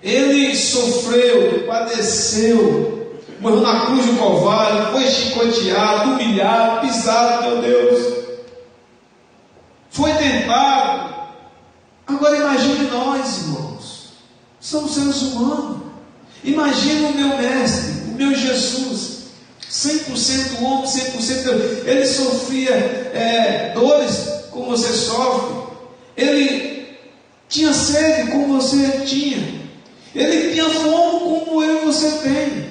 Ele sofreu, padeceu, morreu na cruz do Calvário, foi chicoteado, humilhado, pisado, meu Deus, foi tentado. Agora imagine nós, irmãos, somos seres humanos. Imagine o meu mestre, o meu Jesus, 100% homem, 100% Deus. Ele sofria dores como você sofre, ele tinha sede como você tinha, ele tinha fome como eu e você tem.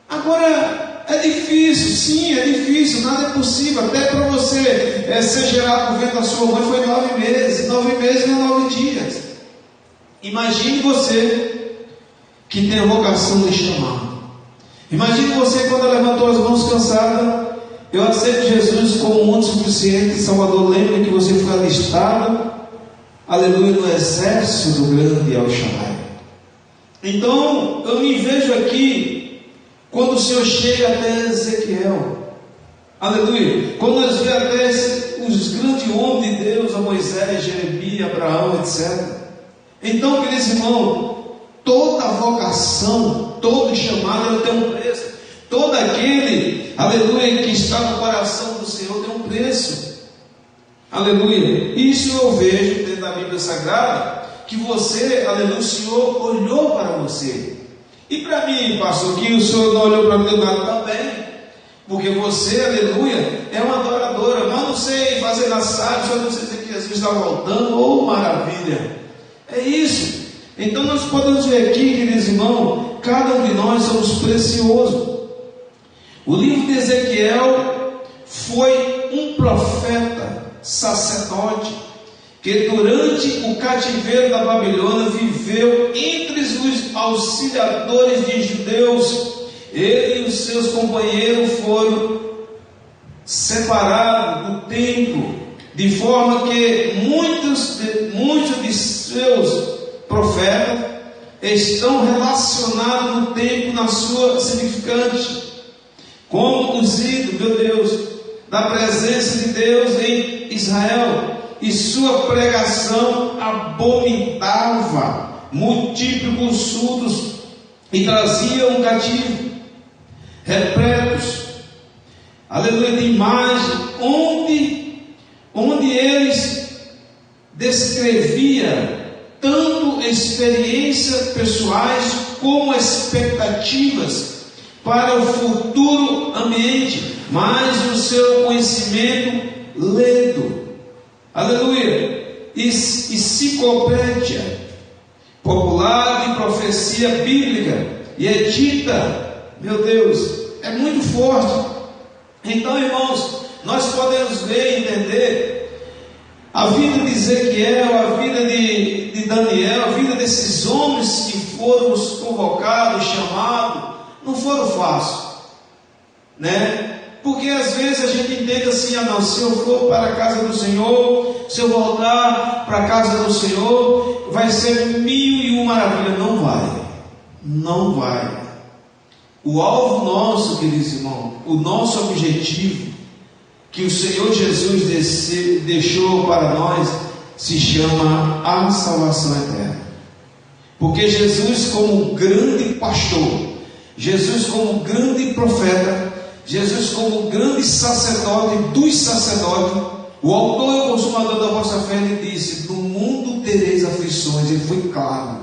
Agora é difícil, sim, é difícil, nada é possível. Até para você ser gerado por dentro da sua mãe foi 9 meses, 9 meses não 9 dias. Imagine você que tem a vocação de chamar. Imagine você quando levantou as mãos cansada: eu aceito Jesus como um suficiente Salvador. Lembre que você foi alistado, aleluia, no exército do grande El Shaddai. Então eu me vejo aqui quando o Senhor chega até Ezequiel, aleluia, quando nós vemos até os grandes homens de Deus, a Moisés, Jeremias, Abraão, etc. Então, queridos irmãos, toda vocação, todo chamado, ele tem um preço. Todo aquele, aleluia, que está no coração do Senhor tem um preço, aleluia. Isso eu vejo dentro da Bíblia Sagrada, que você, aleluia, o Senhor olhou para você. E para mim, pastor, que o Senhor não olhou para mim nada também, porque você, aleluia, é uma adoradora. Mas não sei fazer na sala, só não sei dizer que Jesus está voltando, oh maravilha, é isso. Então nós podemos ver aqui, queridos irmãos, cada um de nós somos preciosos. O livro de Ezequiel foi um profeta, sacerdote, que durante o cativeiro da Babilônia viveu entre os auxiliadores de judeus. Ele e os seus companheiros foram separados do templo, de forma que muitos de seus profetas estão relacionados no templo na sua significante, como os ídolos, meu Deus, da presença de Deus em Israel. E sua pregação abominava múltiplos surdos e trazia um cativo, repletos, aleluia, de imagem, onde eles descrevia tanto experiências pessoais como expectativas para o futuro ambiente, mas o seu conhecimento ledo, aleluia, enciclopédia popular de profecia bíblica, e é dita, meu Deus, é muito forte. Então, irmãos, nós podemos ver e entender a vida de Ezequiel, a vida de Daniel, a vida desses homens que foram convocados, chamados, não foram fáceis, né? Porque às vezes a gente entende assim: ah não, se eu for para a casa do Senhor, se eu voltar para a casa do Senhor, vai ser 1001 maravilha. Não vai, não vai. O alvo nosso, queridos irmãos, o nosso objetivo, que o Senhor Jesus deixou para nós, se chama a salvação eterna. Porque Jesus, como grande pastor, Jesus como grande profeta, Jesus como grande sacerdote dos sacerdotes, O autor e o consumador da vossa fé, ele disse: no mundo tereis aflições. Ele foi claro.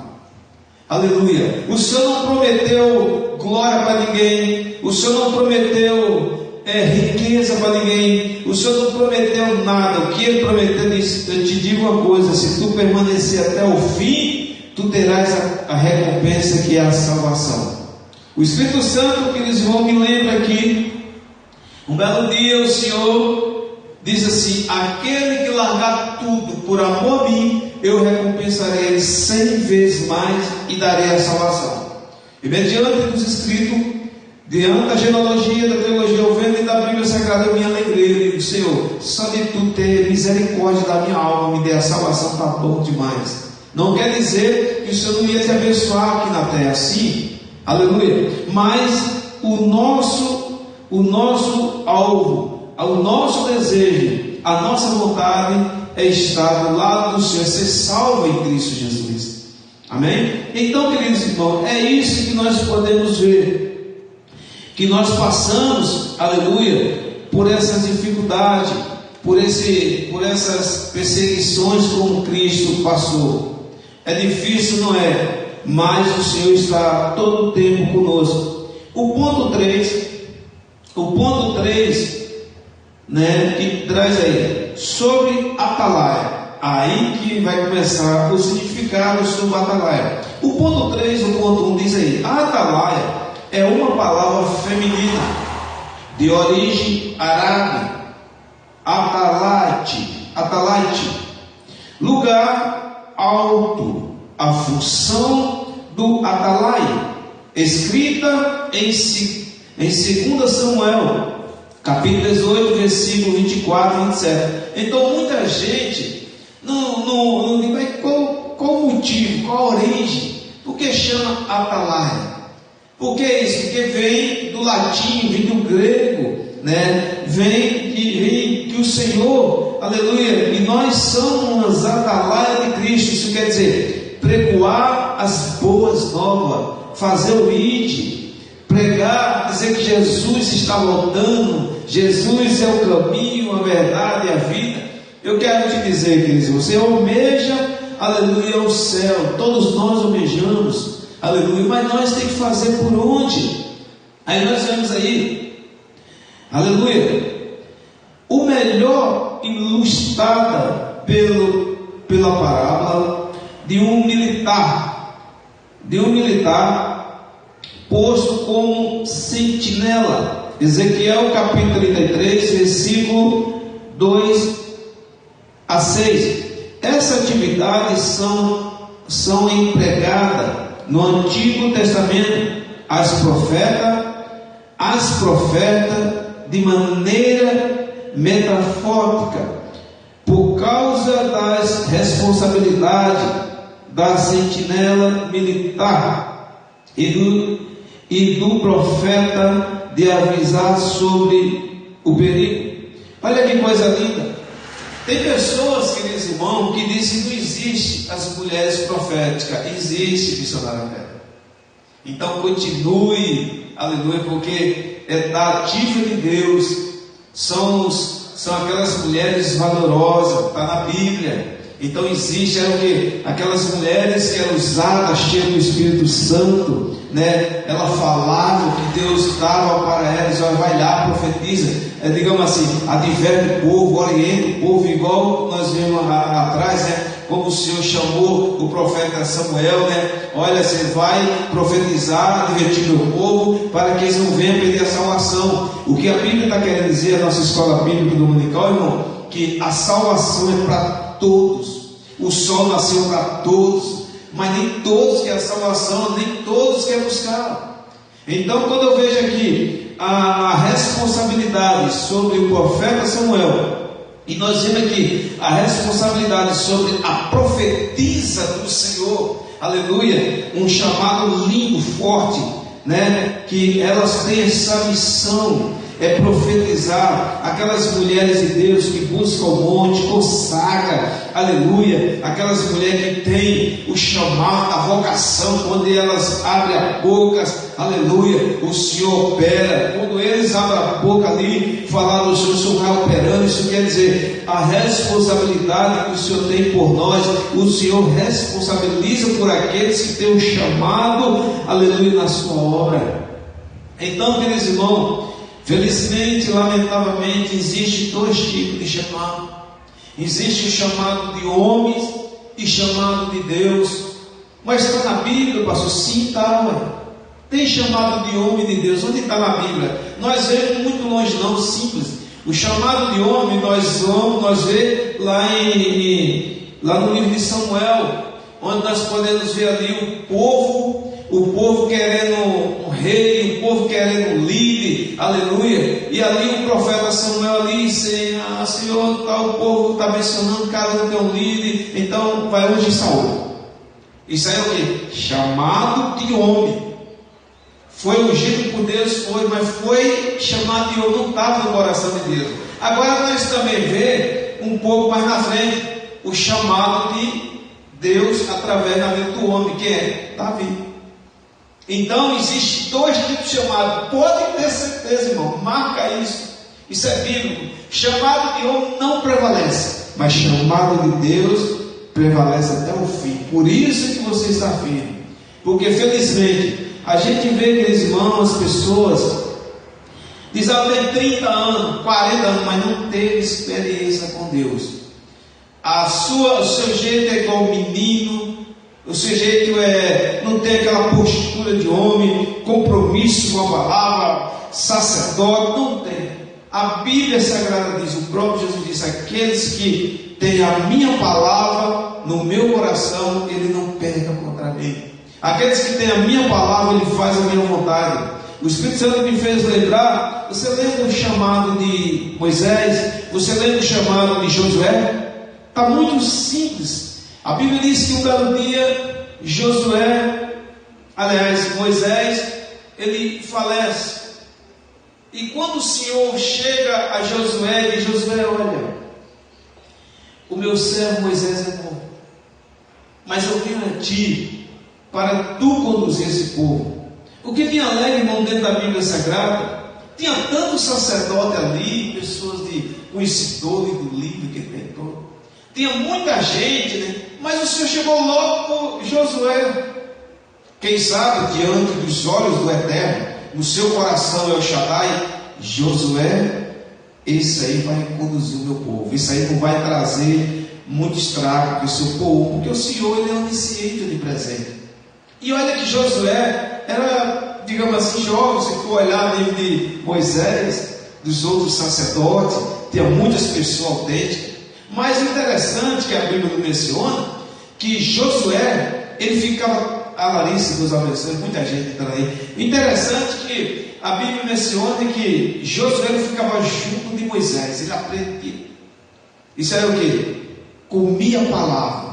Aleluia. O Senhor não prometeu glória para ninguém. O Senhor não prometeu riqueza para ninguém. O Senhor não prometeu nada. O que Ele prometeu, eu te digo uma coisa: se tu permanecer até o fim, tu terás a recompensa, que é a salvação. O Espírito Santo, queridos irmãos, me lembra aqui, um belo dia o Senhor diz assim: aquele que largar tudo por amor a mim, eu recompensarei ele 100 vezes mais e darei a salvação. E mediante dos escritos, diante da genealogia, da teologia, eu vendo e da Bíblia Sagrada, eu me alegrei. Eu digo: Senhor, só de tu ter misericórdia da minha alma, me dê a salvação, está bom demais. Não quer dizer que o Senhor não ia te abençoar aqui na terra, sim, aleluia, mas o nosso alvo, o nosso desejo, a nossa vontade é estar do lado do Senhor, ser salvo em Cristo Jesus. Amém? Então, queridos irmãos, é isso que nós podemos ver, que nós passamos, aleluia, por essas dificuldades, por essas perseguições como Cristo passou. É difícil, não é? Mas o Senhor está todo o tempo conosco. O ponto 3, né, que traz aí, sobre atalaia. Aí que vai começar o significado sobre atalaia. O ponto 3, o ponto 1 diz aí: a atalaia é uma palavra feminina, de origem árabe, atalaite, lugar alto. A função do atalaia, escrita em 2 Samuel, capítulo 18, versículo 24 e 27. Então muita gente não diz: mas qual o motivo, qual a origem? Por que chama atalaia? Por que isso? Porque vem do latim, vem do grego, né? Vem que o Senhor, aleluia, e nós somos atalaia de Cristo. Isso quer dizer pregoar as boas novas, fazer o id, pregar, dizer que Jesus está voltando, Jesus é o caminho, a verdade e a vida. Eu quero te dizer, queridos, você almeja, aleluia, o céu, todos nós almejamos, aleluia, mas nós temos que fazer por onde? Aí nós vemos aí, aleluia, o melhor ilustrada pela parábola de um militar posto como sentinela. Ezequiel capítulo 33, versículo 2 a 6. Essa atividade são empregadas no Antigo Testamento as profetas de maneira metafórica, por causa das responsabilidades da sentinela militar e do profeta de avisar sobre o perigo. Olha que coisa linda. Tem pessoas, queridos irmãos, que dizem que não existe as mulheres proféticas. Existe, missionário Vera. Então continue, aleluia, porque é da ativa de Deus. São aquelas mulheres valorosas, está na Bíblia. Então existe aquelas mulheres que eram usadas, cheias do Espírito Santo, né? Ela falava o que Deus dava para elas. Ela vai lá, profetiza, digamos assim, adverte o povo, orienta o povo, igual nós vimos atrás, né? Como o Senhor chamou o profeta Samuel, né? Olha, você vai profetizar, advertir meu povo, para que eles não venham perder a salvação. O que a Bíblia está querendo dizer, a nossa escola bíblica dominical, irmão, que a salvação é para todos. O sol nasceu para todos, mas nem todos querem a salvação, nem todos querem buscar. Então, quando eu vejo aqui a responsabilidade sobre o profeta Samuel, e nós vemos aqui a responsabilidade sobre a profetisa do Senhor, aleluia, um chamado lindo, forte, né? Que elas têm essa missão, é profetizar. Aquelas mulheres de Deus que buscam o monte, consagra, aleluia. Aquelas mulheres que têm o chamado, a vocação, quando elas abrem a boca, aleluia, o Senhor opera. Quando eles abrem a boca ali, falar o Senhor vai operando. Isso quer dizer, a responsabilidade que o Senhor tem por nós, o Senhor responsabiliza por aqueles que têm o chamado, aleluia, na sua obra. Então, queridos irmãos, felizmente, lamentavelmente, existe dois tipos de chamado. Existe o chamado de homens e chamado de Deus. Mas está na Bíblia, pastor? Sim, está. Tem chamado de homem e de Deus. Onde está na Bíblia? Nós vemos muito longe, não, simples. O chamado de homem nós vemos lá no livro de Samuel, onde nós podemos ver ali o povo querendo um rei, o povo querendo um líder, aleluia. E ali o profeta Samuel ali disse: Senhor, o povo está mencionando, cada um tem um líder, então vai hoje Saul. Isso aí é o que? Chamado de homem. Foi ungido por Deus, mas foi chamado de homem, não estava no coração de Deus. Agora nós também vemos um pouco mais na frente o chamado de Deus através da vida do homem, que é Davi. Então existe dois tipos de chamado. Pode ter certeza, irmão, marca isso. Isso é bíblico. Chamado de homem não prevalece, mas chamado de Deus prevalece até o fim. Por isso que você está firme. Porque felizmente a gente vê, aqueles irmãos, as pessoas diz: tem 30 anos, 40 anos, mas não teve experiência com Deus. O seu jeito é igual menino, o seu jeito não tem aquela postura de homem, compromisso com a palavra, sacerdote, não tem. A Bíblia Sagrada diz, o próprio Jesus disse: aqueles que têm a minha palavra no meu coração, ele não peca contra mim. Aqueles que têm a minha palavra, ele faz a minha vontade. O Espírito Santo me fez lembrar. Você lembra do chamado de Moisés? Você lembra do chamado de Josué? Está muito simples. A Bíblia diz que um belo dia Moisés, ele falece. E quando o Senhor chega a Josué, diz: Josué, olha, o meu servo Moisés é bom, mas eu venho a ti para tu conduzir esse povo. O que me alegra, irmão, dentro da Bíblia Sagrada, tinha tanto sacerdote ali, pessoas de conhecedores do livro que ele tentou, tinha muita gente, né? Mas o Senhor chegou logo por Josué. Quem sabe, diante dos olhos do Eterno, no seu coração El Shaddai, Josué, esse aí vai conduzir o meu povo, isso aí não vai trazer muito estrago para o seu povo, porque o Senhor, ele é onisciente, onipresente. E olha que Josué era, digamos assim, jovem. Se for olhar o livro de Moisés, dos outros sacerdotes, tinha muitas pessoas autênticas. Mas o interessante que a Bíblia menciona, que Josué, ele ficava, a Larissa, Deus abençoe, muita gente entrando aí. Interessante que a Bíblia menciona que Josué, ele ficava junto de Moisés, ele aprendia. Isso era o que? Comia a palavra.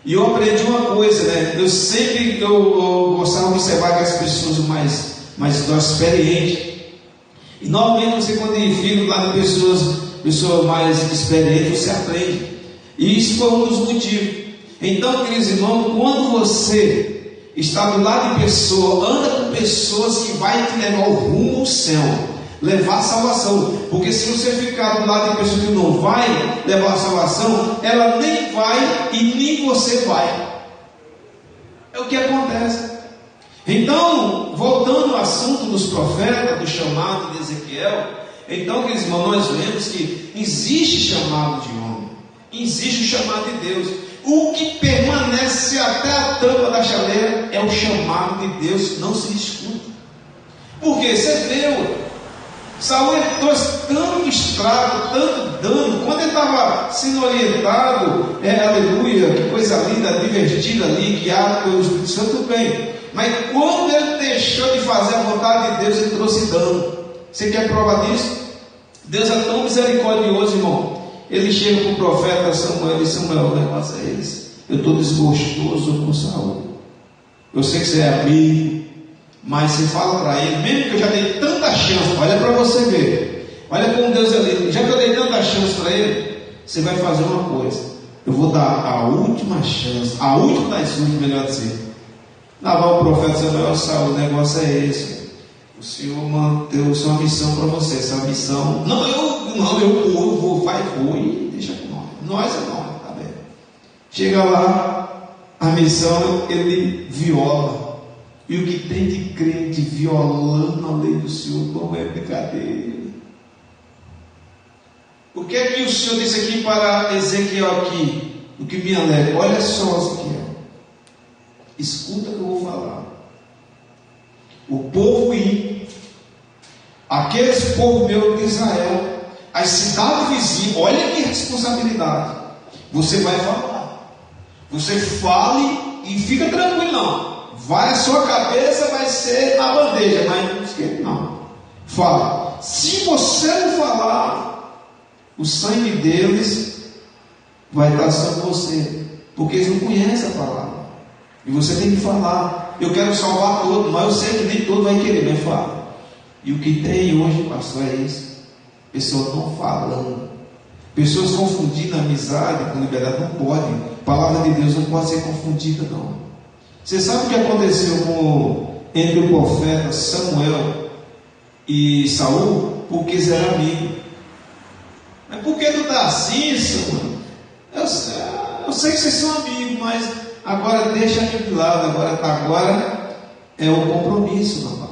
E eu aprendi uma coisa, né? Eu gostava de observar que as pessoas mais experientes. E normalmente você, quando fica lá de pessoas mais experientes, você aprende. E isso foi um dos motivos. Então, queridos irmãos, quando você está do lado de pessoa, anda com pessoas que vai te levar o rumo ao céu, levar a salvação. Porque se você ficar do lado de pessoa que não vai levar a salvação, ela nem vai e nem você vai. É o que acontece. Então, voltando ao assunto dos profetas, do chamado de Ezequiel, então, queridos irmãos, nós vemos que existe chamado de homem, existe o chamado de Deus. O que permanece até a tampa da chaleira é o chamado de Deus, não se discute. Porque você viu, Saul trouxe tanto estrago, tanto dano. Quando ele estava sendo orientado, aleluia, que coisa linda, divertida ali, guiado pelo Espírito Santo, tudo bem. Mas quando ele deixou de fazer a vontade de Deus, ele trouxe dano. Você quer prova disso? Deus é tão misericordioso, irmão. Ele chega para o profeta Samuel e diz: Samuel, o negócio é esse. Eu estou desgostoso com Saul. Eu sei que você é amigo, Mas você fala para ele, mesmo que eu já dei tanta chance, olha para você ver, olha como Deus é lindo, já que eu dei tanta chance para ele, você vai fazer uma coisa, eu vou dar a última chance, a última das últimas, melhor dizer. Lavar o profeta Samuel, Saul, o negócio é esse, o Senhor deu sua missão para você, essa missão, eu vou, vai, vou, e deixa com nós é nós, tá bem? Chega lá, a missão ele viola. E o que tem de crente violando a lei do Senhor não é brincadeira. O que é que o Senhor disse aqui para Ezequiel aqui? O que me alegra. Olha só, Ezequiel. Escuta o que eu vou falar. O povo ir, aqueles povo meu de Israel, as cidades vizinhas, olha que responsabilidade. Você vai falar. Você fale e fica tranquilo, não. Vai, a sua cabeça vai ser na bandeja, mas não esquece, não. Fala. Se você não falar, o sangue deles vai estar sobre você, porque eles não conhecem a palavra. E você tem que falar. Eu quero salvar todos, mas eu sei que nem todo vai querer, mas fala. E o que tem hoje, pastor, é isso. Pessoas não falando. Pessoas confundindo amizade com liberdade. Não pode. A palavra de Deus não pode ser confundida, não. Você sabe o que aconteceu entre o profeta Samuel e Saul? Porque eles eram amigos. Mas por que não está assim, Samuel? Eu sei que vocês são amigos, mas agora deixa aquilo de lado. Agora é o compromisso na palavra.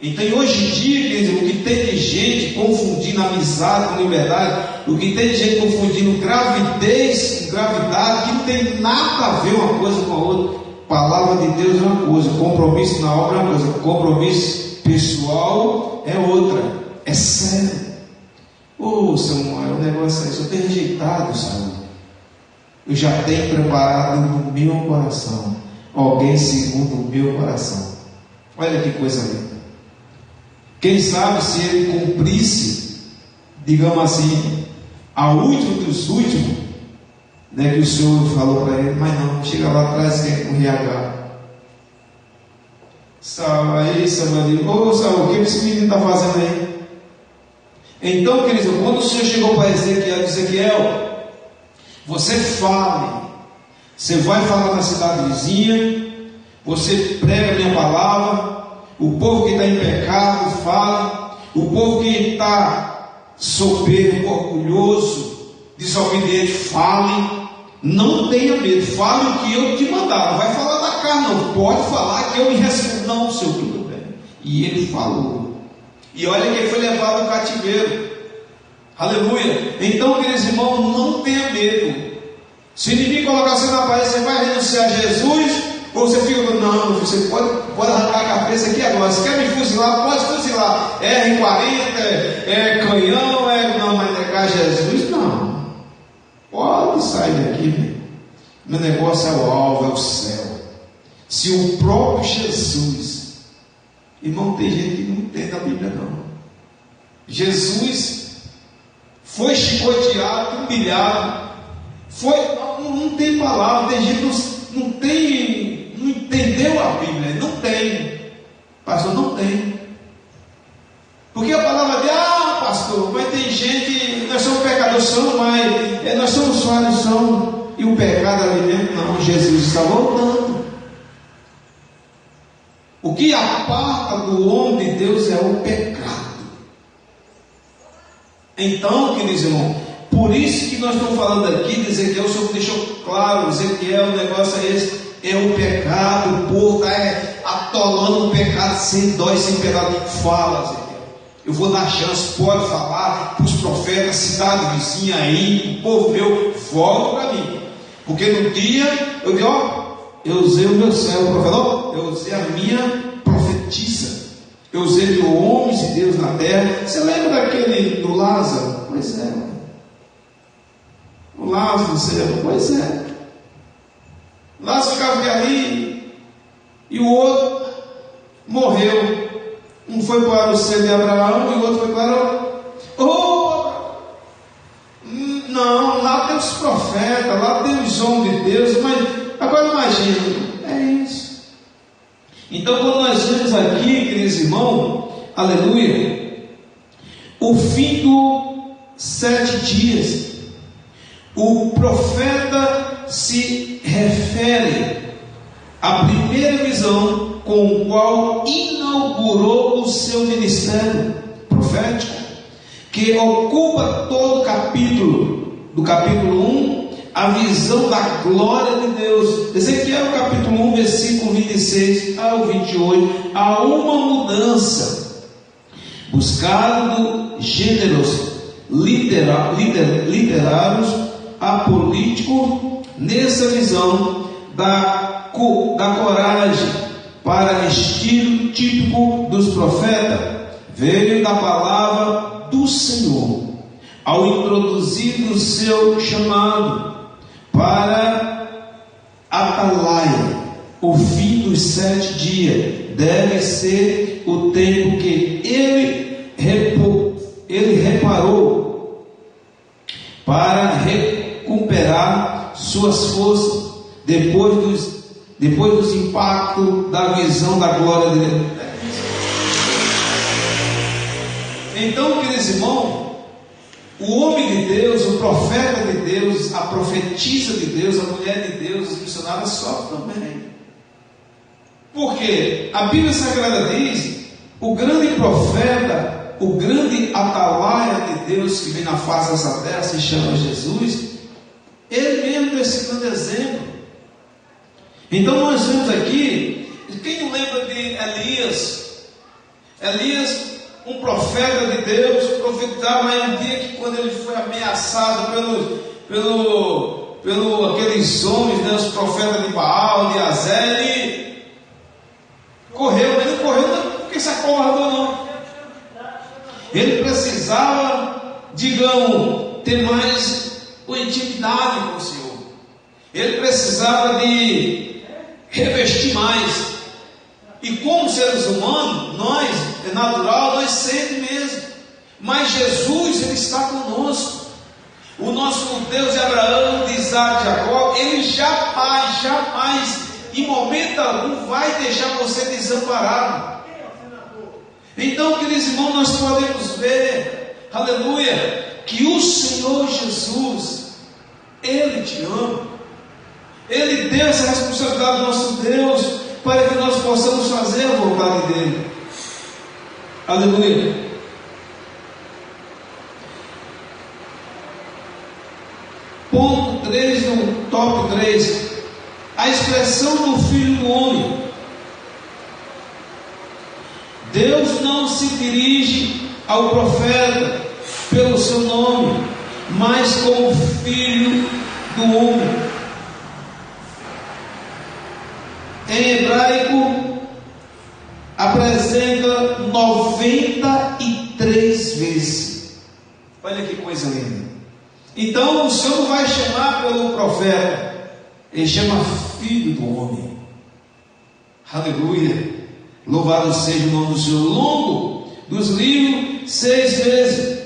Então, hoje em dia, quer dizer, o que tem de gente confundindo amizade com liberdade, o que tem de gente confundindo gravidez com gravidade, que não tem nada a ver uma coisa com a outra. Palavra de Deus é uma coisa, compromisso na obra é uma coisa, compromisso pessoal é outra, é sério. Samuel, o negócio é isso, eu tenho rejeitado, Samuel. Eu já tenho preparado no meu coração alguém segundo o meu coração. Olha que coisa linda. Quem sabe se ele cumprisse, digamos assim, a última dos últimos, né, que o Senhor falou para ele, mas não, chega lá atrás que é com RH. Aí Samuel diz, Saul, o que esse menino está fazendo aí? Então, querido, quando o Senhor chegou para Ezequiel, você fale, você vai falar na cidade vizinha, você prega a minha palavra. O povo que está em pecado, fale. O povo que está soberbo, orgulhoso, desobediente, fale. Não tenha medo, fale o que eu te mandar. Não vai falar da carne, não. Pode falar que eu me respondo. Não, Senhor, tudo bem. E ele falou. E olha que ele foi levado ao cativeiro. Aleluia. Então, queridos irmãos, não tenha medo. Se o inimigo colocar você na parede, você vai renunciar a Jesus. Ou você fica, não, você pode arrancar a cabeça aqui agora. Se quer me fuzilar, pode fuzilar. É R40, é canhão, não, mas negar Jesus, não. Pode sair daqui. Meu negócio é o alvo, é o céu. Se o próprio Jesus, irmão, tem gente que não entende a Bíblia, não. Jesus foi chicoteado, humilhado. Não tem palavra, tem gente que não entendeu a Bíblia, não tem, pastor, não tem, porque a palavra de, pastor, mas tem gente, nós somos pecadores, mas nós somos falhos, e o pecado ali mesmo, não, Jesus está voltando. O que aparta do homem de Deus é o pecado. Então, queridos irmãos, por isso que nós estamos falando aqui de Ezequiel, o Senhor deixou claro, Ezequiel, o negócio é esse, é o pecado, o povo está atolando o pecado sem dó e sem piedade. Fala, Ezequiel, eu vou dar chance, pode falar para os profetas, cidade vizinha aí, o povo meu, volta para mim, porque no dia, eu usei o meu servo, o profeta, eu usei a minha profetisa, eu usei o homem de Deus na terra. Você lembra daquele do Lázaro? Pois é. O Lázaro, você lembra? Pois é. Lázaro ficava ali e o outro morreu. Um foi para o seio de Abraão e o outro foi para não, lá tem os profetas, lá tem os homens de Deus, mas agora imagina, é isso. Então, quando nós vemos aqui, queridos irmãos, aleluia, o fim dos 7 dias, o profeta se refere à primeira visão com o qual inaugurou o seu ministério profético, que ocupa todo o capítulo, do capítulo 1, a visão da glória de Deus. Ezequiel capítulo 1, versículo 26 ao 28, há uma mudança, buscando gêneros literários apolítico nessa visão da coragem para estilo típico dos profetas, veio da palavra do Senhor ao introduzir o seu chamado para atalaia. O fim dos 7 dias deve ser o tempo que ele reparou para recuperar suas forças depois dos impactos da visão da glória de Deus. Então, queridos irmãos, o homem de Deus, o profeta de Deus, a profetisa de Deus, a mulher de Deus, os missionários sofrem também. Porque a Bíblia Sagrada diz: o grande profeta, o grande atalaia de Deus que vem na face dessa terra, se chama Jesus, ele mesmo é esse grande exemplo. Então nós vemos aqui, quem não lembra de Elias? Elias, um profeta de Deus, profetizava em um dia que, quando ele foi ameaçado pelo aqueles homens, né, os profetas de Baal, de Azel, ele correu, mas não correu não porque se acovardou, não. Ele precisava, digamos, ter mais intimidade com o Senhor. Ele precisava de revestir mais. E como seres humanos, nós, é natural, nós sempre mesmo. Mas Jesus, Ele está conosco. O nosso Deus de Abraão, de Isaac, de Jacó, Ele jamais, em momento algum, vai deixar você desamparado. Então, queridos irmãos, nós podemos ver, aleluia, que o Senhor Jesus, Ele te ama. Ele deu essa responsabilidade ao nosso Deus, para que nós possamos fazer a vontade dEle. Aleluia. Ponto 3, no top 3, a expressão do Filho do Homem. Deus não se dirige ao profeta pelo seu nome, mas como Filho do Homem. Em hebraico, apresenta 93 vezes. Olha que coisa linda. Então o Senhor não vai chamar pelo profeta, Ele chama Filho do Homem. Aleluia. Louvado seja o nome do Senhor. Longo dos livros, 6 vezes.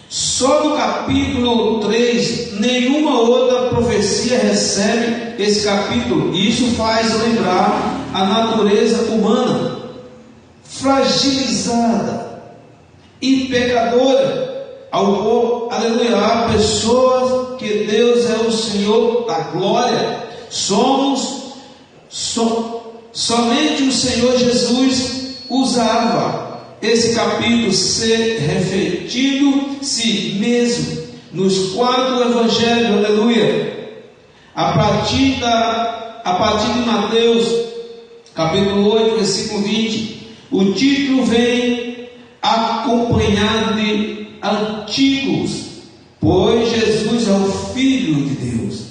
Só no capítulo 3, nenhuma outra profecia recebe esse capítulo. E isso faz lembrar a natureza humana, fragilizada e pecadora. Aleluia, há pessoas que Deus é o Senhor da glória. Somente o Senhor Jesus usava esse capítulo ser refletido si mesmo nos 4 evangelhos, aleluia. A partir de Mateus, capítulo 8, versículo 20, o título vem acompanhado de artigos, pois Jesus é o Filho de Deus,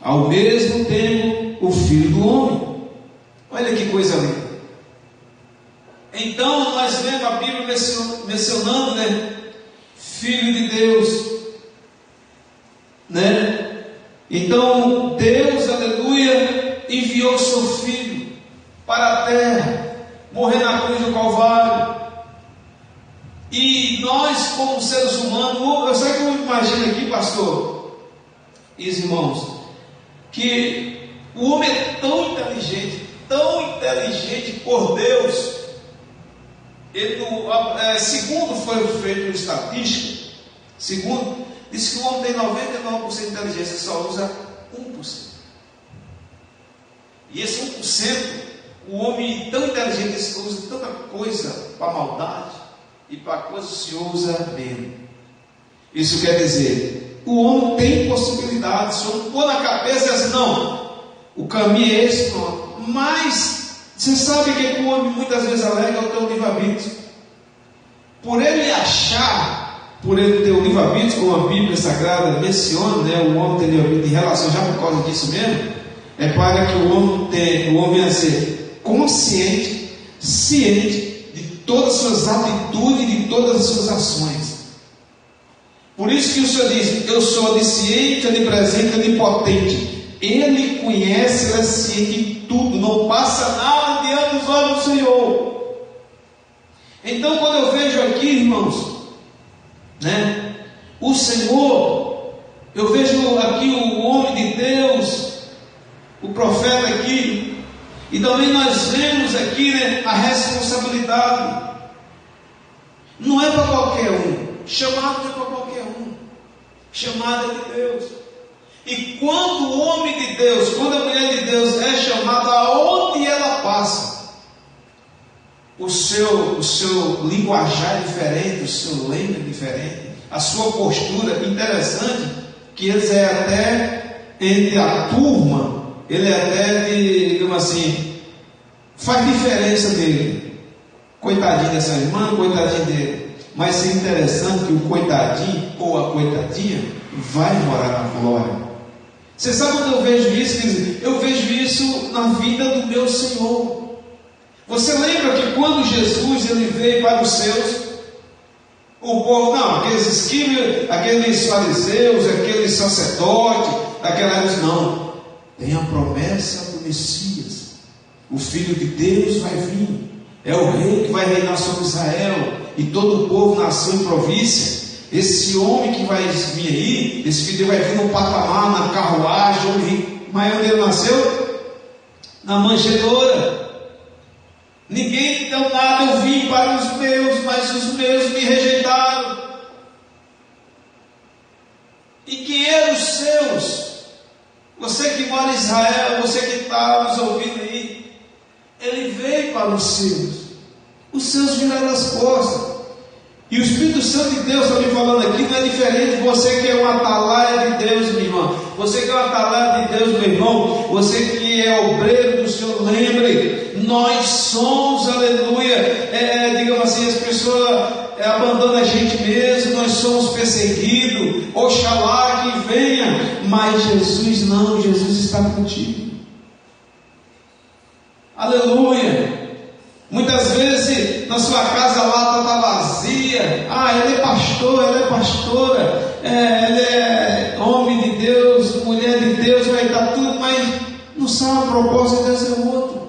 ao mesmo tempo o Filho do Homem. Olha que coisa linda. Então nós vemos a Bíblia mencionando, né, Filho de Deus, né? Então Deus, aleluia, enviou seu Filho para a terra, morrer na cruz do Calvário. E nós, como seres humanos, eu sei que eu imagino aqui, pastor e irmãos, que o homem é tão inteligente, tão inteligente por Deus. Segundo foi feito estatística, segundo, diz que o homem tem 99% de inteligência, só usa 1%. E esse 1%, o homem tão inteligente usa tanta coisa para maldade, e para coisa o Senhor usa menos. Isso quer dizer, o homem tem possibilidades. Se o homem pôr na cabeça e assim, não, o caminho é esse, não. Mas você sabe que o homem muitas vezes alega o teu livre-arbítrio. Por ele achar, por ele ter o livre-arbítrio, como a Bíblia Sagrada menciona, né, o homem tem livre-arbítrio em relação, já por causa disso mesmo, é para que o homem a ser consciente, ciente de todas as suas atitudes e de todas as suas ações. Por isso que o Senhor diz, eu sou onisciente, onipresente, onipotente. Ele conhece, ele é ciente de tudo, não passa nada diante dos olhos do Senhor. Então, quando eu vejo aqui, irmãos, né, o Senhor, eu vejo aqui o homem de Deus, o profeta aqui, e também nós vemos aqui, né, a responsabilidade. Não é para qualquer um, chamado não é para qualquer um, chamado é de Deus. E quando o homem de Deus, quando a mulher de Deus é chamada, aonde ela passa, o seu linguajar é diferente, o seu lema é diferente, a sua postura é interessante, que eles é até entre a turma, ele é até de, digamos assim, faz diferença dele. Coitadinho dessa irmã, coitadinho dele. Mas é interessante que o coitadinho ou a coitadinha vai morar na glória. Você sabe quando eu vejo isso? Eu vejo isso na vida do meu Senhor. Você lembra que quando Jesus ele veio para os seus, o povo, não, aqueles escribas, aqueles fariseus, aqueles sacerdotes, daquela época, não, tem a promessa do Messias, o Filho de Deus vai vir, é o rei que vai reinar sobre Israel, e todo o povo, nação e província. Esse homem que vai vir aí, esse filho vai vir no patamar, na carruagem, mas onde ele nasceu? Na manjedoura. Ninguém deu nada, eu vim para os meus, mas os meus me rejeitaram. E quem eram os seus? Você que mora em Israel, você que está nos ouvindo aí, ele veio para os seus viraram as costas. E o Espírito Santo de Deus está me falando aqui, não é diferente de você que é um atalaia de Deus, minha irmã. Você que é um atalaia de Deus, meu irmão. Você que é obreiro do Senhor, lembre, nós somos, aleluia, digamos assim, as pessoas abandonam a gente mesmo, nós somos perseguidos, oxalá que venha, mas Jesus não, Jesus está contigo. Aleluia. Muitas vezes na sua casa a lata está vazia. Ele é pastor, ela é pastora, ele é homem de Deus, mulher de Deus, vai dar tudo, mas não sabe o propósito de Deus é outro.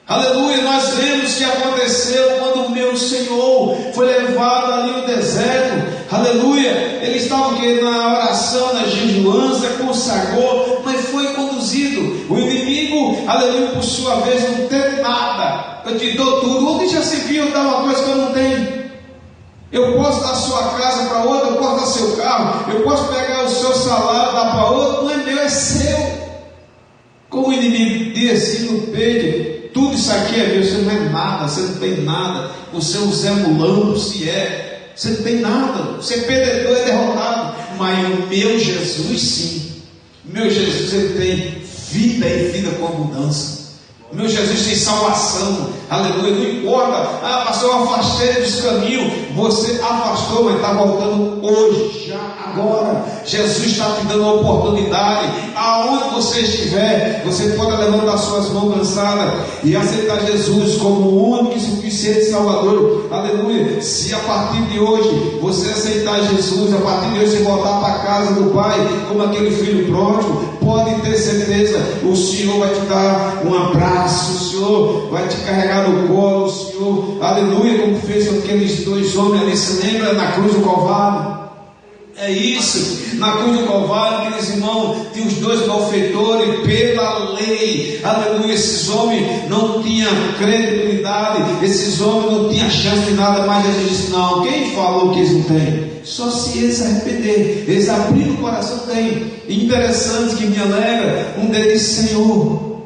Aleluia, nós vemos que aconteceu quando o meu Senhor foi levado ali no deserto. Aleluia, ele estava na oração, na jejuança, consagrou, mas foi conduzido. O inimigo, aleluia, por sua vez não teve nada. Eu te dou tudo. Onde já se viu dar uma coisa que eu não tenho? Eu posso dar sua casa para outro, eu posso dar seu carro, eu posso pegar o seu salário e dar para outro. Não é meu, é seu. Como o inimigo diz assim no peito, tudo isso aqui é meu, você não é nada, você não tem nada, você é um Zé Mulão, você não tem nada, você é perdedor, é derrotado, mas o meu Jesus sim, o meu Jesus ele tem vida e vida com abundância. O meu Jesus tem salvação, aleluia. Não importa, pastor, eu afastei dos caminhos. Você afastou, mas está voltando hoje, já, agora. Jesus está te dando a oportunidade. Aonde você estiver, você pode levantar suas mãos cansadas e aceitar Jesus como o único e suficiente Salvador, aleluia. Se a partir de hoje você aceitar Jesus, a partir de hoje você voltar para a casa do Pai, como aquele filho pródigo, pode ter certeza, o Senhor vai te dar um abraço, o Senhor vai te carregar no colo, o Senhor, aleluia, como fez com aqueles dois homens ali, se lembra, na cruz do Calvário. É isso, na cruz do Calvário, aqueles irmãos, tinha os dois malfeitores pela lei, aleluia. Esses homens não tinham credibilidade, esses homens não tinham chance de nada, mas Jesus disse: não, quem falou que eles não têm? Só se eles se arrepender, eles abrirem o coração, tem. Interessante que me alegra, um deles disse: Senhor,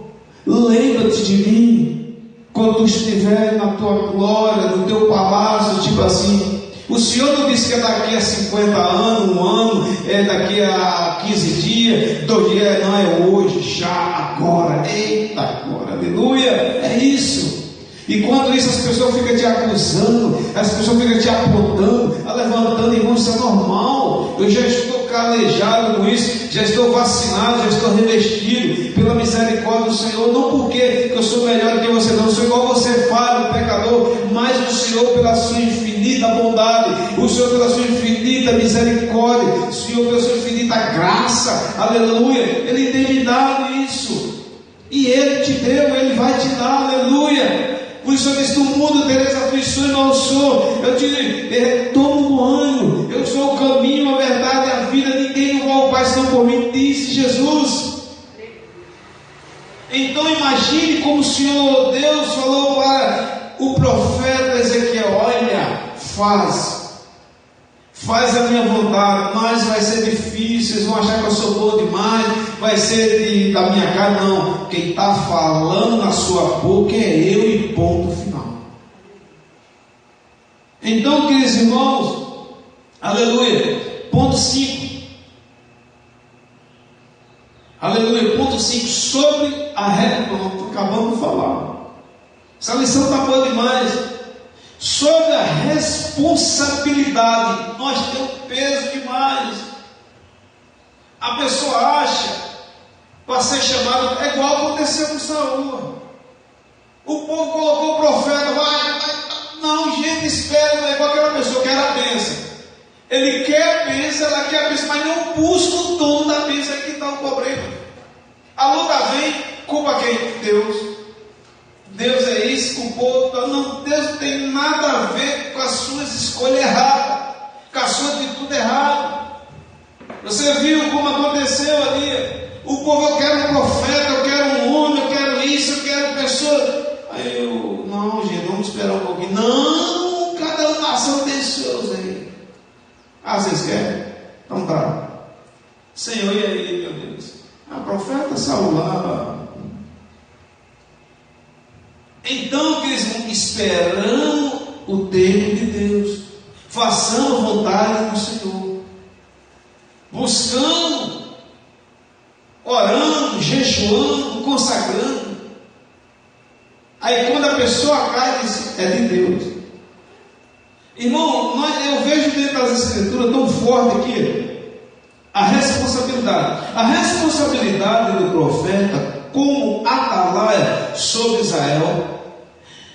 lembra-te de mim quando tu estiver na tua glória, no teu palácio, tipo assim. O Senhor não disse que é daqui a 50 anos, um ano, é daqui a 15 dias, 2 dias, não, é hoje, já, agora, eita, agora, aleluia, é isso. E quando isso, as pessoas ficam te acusando, as pessoas ficam te apontando, levantando, irmão, isso é normal. Eu já estou calejado com isso, já estou vacinado, já estou revestido pela misericórdia do Senhor. Não porque eu sou melhor que você, não, sou igual você, falho, pecador, mas o Senhor, pela sua infinita bondade, o Senhor, pela sua infinita misericórdia, o Senhor, pela sua infinita graça, aleluia, Ele tem me dado isso, e Ele te deu, Ele vai te dar, aleluia. Por isso eu disse: no mundo tereis aflições, não eu sou. Eu te tomo no ânimo. Eu sou o caminho, a verdade e a vida. Ninguém não vai ao Pai senão por mim, disse Jesus. Então imagine como o Senhor Deus falou para o profeta Ezequiel: olha, faz a minha vontade, mas vai ser difícil, vocês vão achar que eu sou bom demais, vai ser da minha cara. Não, quem está falando na sua boca é eu, e ponto final. Então, queridos irmãos, aleluia, ponto 5, aleluia, ponto 5, sobre a pronto, acabamos de falar, essa lição está boa demais. Sobre a responsabilidade, nós temos peso demais. A pessoa acha, para ser chamado, é igual aconteceu com Saul. O povo colocou o profeta, vai. Não, gente, espera, é igual aquela pessoa que quer a bênção. Ele quer a bênção, ela quer a bênção, mas não busca o dono da bênção. Aí que está o problema. A luta vem, culpa quem? Deus. Deus é isso, culpou. Não, Deus não tem nada a ver com as suas escolhas erradas, com a sua atitude errada. Você viu como aconteceu ali? O povo: eu quero um profeta, eu quero um homem, eu quero isso, eu quero pessoa. Aí não, gente, vamos esperar um pouquinho. Não, cada nação tem seus aí. Vocês querem? Então tá. Senhor, e aí, meu Deus? Profeta Saul lá. Então, queridos, esperando o tempo de Deus, façamos a vontade do Senhor, buscando, orando, jejuando, consagrando. Aí quando a pessoa cai, diz: é de Deus. Irmão, eu vejo dentro das Escrituras tão forte aqui a responsabilidade do profeta como atalaia sobre Israel.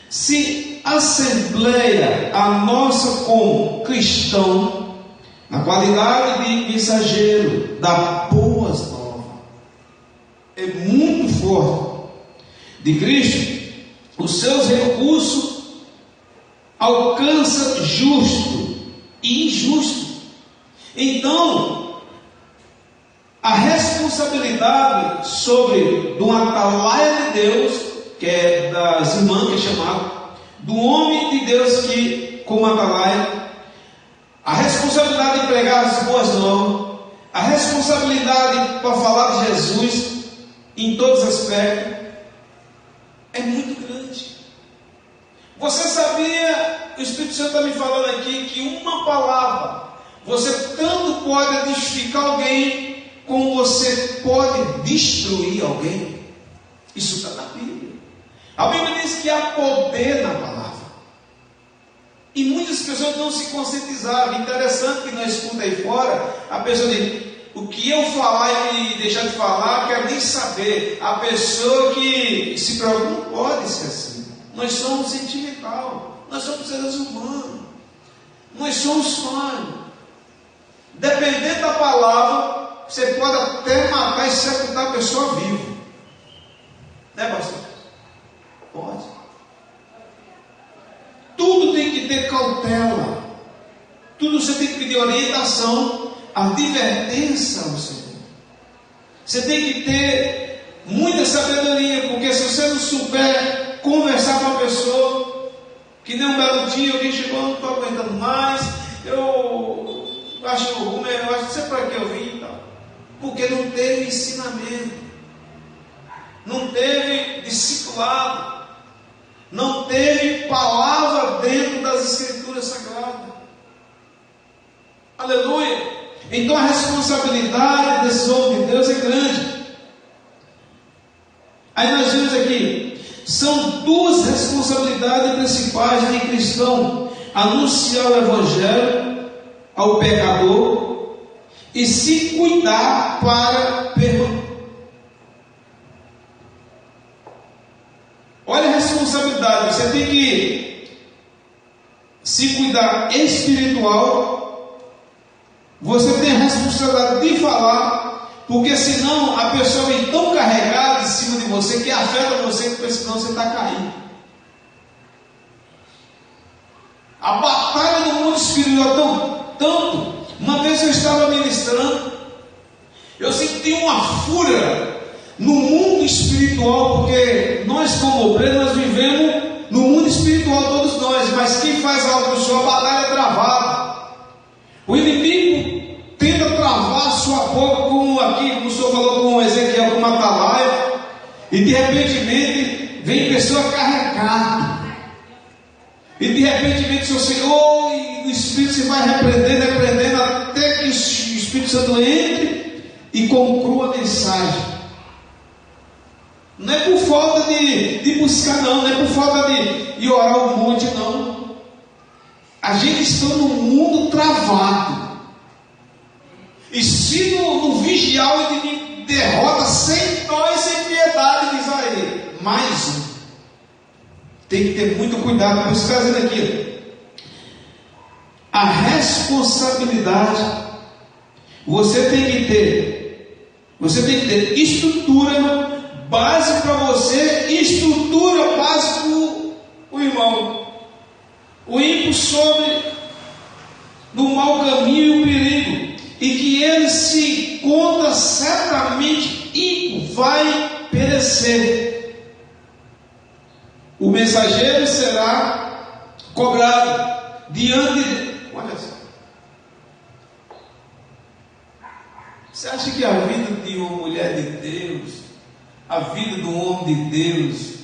Se assembleia a nossa como cristão, na qualidade de mensageiro da boas novas, é muito forte de Cristo, os seus recursos alcançam justo e injusto. Então, a responsabilidade sobre do atalaia de Deus, que é das irmãs, que é chamado, do homem de Deus que, como atalaia, a responsabilidade de pregar as boas novas, a responsabilidade para falar de Jesus em todos os aspectos, é muito grande. Você sabia, o Espírito Santo está me falando aqui, que uma palavra, você tanto pode edificar alguém, como você pode destruir alguém. Isso está na Bíblia. A Bíblia diz que há poder na palavra. E muitas pessoas não se conscientizaram. Interessante que nós escutamos aí fora, a pessoa diz: o que eu falar e deixar de falar, quer nem saber. A pessoa que se preocupa não pode ser assim. Nós somos sentimental, nós somos seres humanos, nós somos falhos. Dependendo da palavra, você pode até matar e sepultar a pessoa viva. Né, pastor? Pode. Tudo tem que ter cautela. Tudo você tem que pedir orientação advertência ao Senhor. Você tem que ter muita sabedoria, porque se você não souber conversar com a pessoa, que nem um belo dia alguém chegou, não estou aguentando mais, eu acho não sei para que eu vim e tal. Porque não teve ensinamento, não teve discipulado, não teve palavra dentro das Escrituras Sagradas. Aleluia! Então a responsabilidade desse homem de Deus é grande. Aí nós vemos aqui, são duas responsabilidades principais de cristão: anunciar o Evangelho ao pecador e se cuidar para perdoar. Olha a responsabilidade, você tem que se cuidar espiritual. Você tem a responsabilidade de falar, porque senão a pessoa vem tão carregada em cima de você que afeta você, porque senão você está caindo. A batalha no mundo espiritual tanto. Uma vez eu estava ministrando, eu senti uma fúria no mundo espiritual, porque nós como obreiros, nós vivemos no mundo espiritual, todos nós, mas quem faz algo no Senhor, a batalha é travada. O inimigo tenta travar a sua boca, como aqui, como o Senhor falou com Ezequiel, com uma atalaia, e de repente vem pessoa carregada, e de repente o seu Senhor, e o Espírito se vai repreendendo, até que o Espírito Santo entre e conclua a mensagem. Não é por falta de buscar, não é por falta de orar um monte, não. A gente está num mundo travado, e se no vigiar ele derrota sem dó e sem piedade, diz a ele, mais um. Tem que ter muito cuidado. Por isso está dizendo aqui, a responsabilidade você tem que ter estrutura base para você, estrutura base para o irmão. O ímpio sobre do mau caminho e o perigo, e que ele se encontra certamente ímpio, vai perecer. O mensageiro será cobrado diante de... Olha só. Você acha que a vida de uma mulher de Deus, a vida do homem de Deus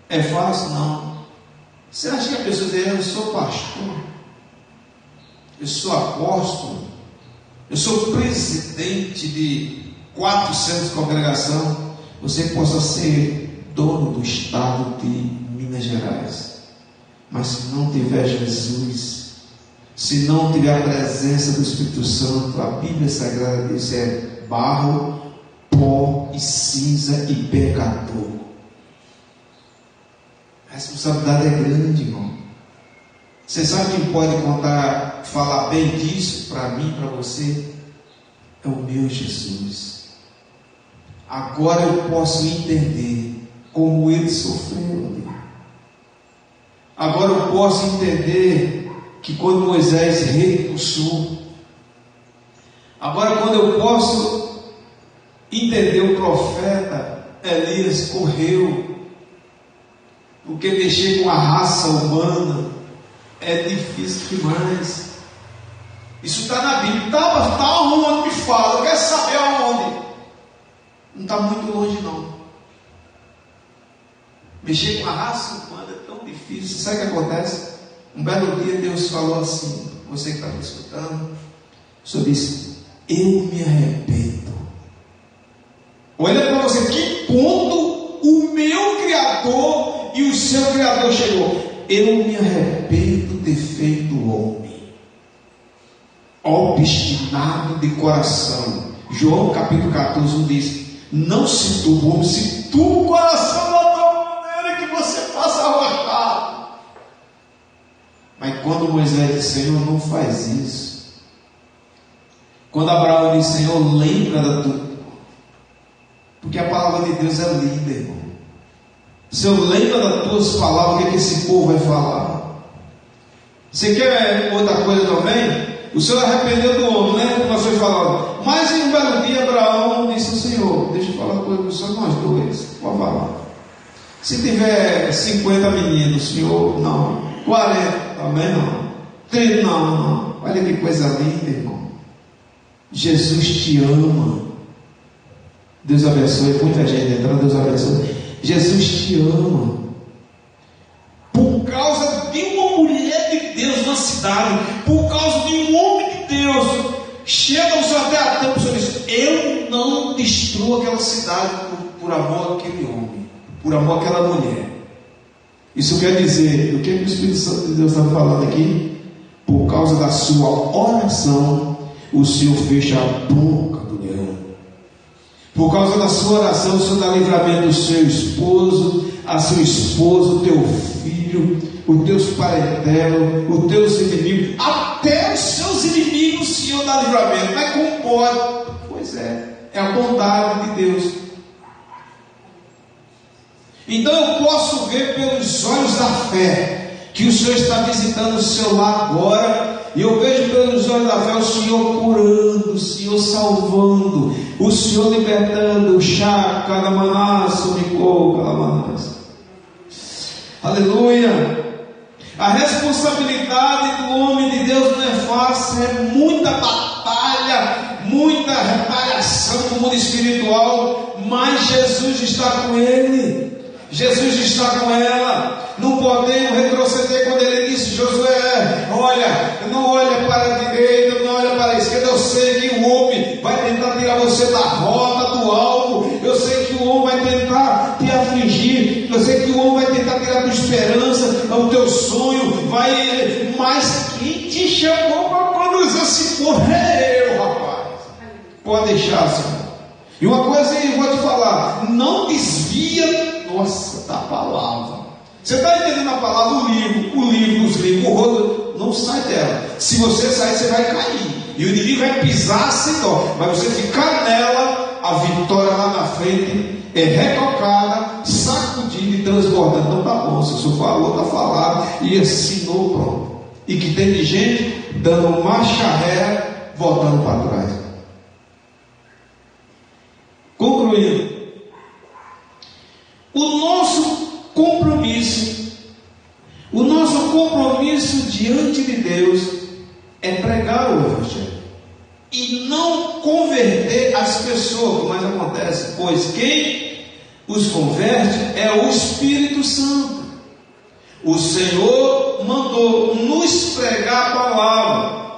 é fácil? Não. Você acha que a pessoa diz, eu sou pastor, eu sou apóstolo, eu sou presidente de 400 congregações, você possa ser dono do estado de Minas Gerais, mas se não tiver Jesus, se não tiver a presença do Espírito Santo, a Bíblia Sagrada diz, é barro, pó e cinza e pecador. A responsabilidade é grande, irmão. Você sabe quem pode falar bem disso para mim, para você? É o meu Jesus. Agora eu posso entender como ele sofreu ali. Agora eu posso entender que quando Moisés recusou, agora quando eu posso entender o profeta Elias correu, porque mexer com a raça humana é difícil demais. Isso está na Bíblia. Está onde me fala, eu quero saber aonde. Não está muito longe não. Mexer com a raça humana é tão difícil. Sabe o que acontece? Um belo dia Deus falou assim, você que está me escutando, o Senhor disse, eu me arrependo. Olha para você, que ponto o meu Criador e o seu Criador chegou. Eu me arrependo de ter feito o homem obstinado de coração. João capítulo 14 diz, não se turbe o homem, se turbe o coração da tua maneira que você passa arrojado. Mas quando Moisés disse, Senhor, não faz isso. Quando Abraão disse, Senhor, lembra da tua... Porque a palavra de Deus é linda, irmão. Senhor, lembra das tuas palavras, o que esse povo vai falar. Você quer outra coisa também? O Senhor arrependeu do homem, lembra que nós foi falando? Mas em um belo dia Abraão disse ao Senhor: deixa eu falar uma coisa com o Senhor, nós dois, pode falar. Se tiver 50 meninos, Senhor, não. 40, também não. 30, não. Olha que coisa linda, irmão. Jesus te ama. Deus abençoe. Muita gente entrando, Deus abençoe. Jesus te ama. Por causa de uma mulher de Deus na cidade, por causa de um homem de Deus, chega o Senhor até a tempo, o Senhor diz: eu não destruo aquela cidade por amor àquele homem, por amor àquela mulher. Isso quer dizer, o que o Espírito Santo de Deus está falando aqui? Por causa da sua oração, o Senhor fecha a boca do leão. Por causa da sua oração, o Senhor dá livramento ao seu esposo, a sua esposa, o teu filho, os teus parentelos, os teus inimigos, até os seus inimigos o Senhor dá livramento. Mas como pode? Pois é a bondade de Deus. Então eu posso ver pelos olhos da fé que o Senhor está visitando o seu lar agora. E eu vejo pelos olhos da fé o Senhor curando, o Senhor salvando, o Senhor libertando. Aleluia. A responsabilidade do homem de Deus não é fácil, é muita batalha, muita retaliação no mundo espiritual, mas Jesus está com ele, Jesus está com ela. Não podemos retroceder quando ele disse: Josué, olha, não olha para a direita, não olha para a esquerda. Eu sei que o homem vai tentar tirar você da rota, do alvo. Eu sei que o homem vai tentar te afligir. Eu sei que o homem vai tentar tirar a tua esperança, o teu sonho. Mas quem te chamou para conduzir esse povo é eu, rapaz. Pode deixar, Senhor. E uma coisa eu vou te falar: não desvia, nossa, da palavra. Você está entendendo a palavra? Os livros, o rodo, não sai dela. Se você sair, você vai cair. E o inimigo vai pisar sem dó. Mas você ficar nela, a vitória lá na frente é retocada, sacudida e transbordando. Então tá bom, se o senhor falou, está falado. E assinou, pronto. E que tem de gente dando marcha ré, voltando para trás. Concluindo, o nosso compromisso diante de Deus é pregar o Evangelho e não converter as pessoas, como acontece, pois quem os converte é o Espírito Santo. O Senhor mandou nos pregar a palavra,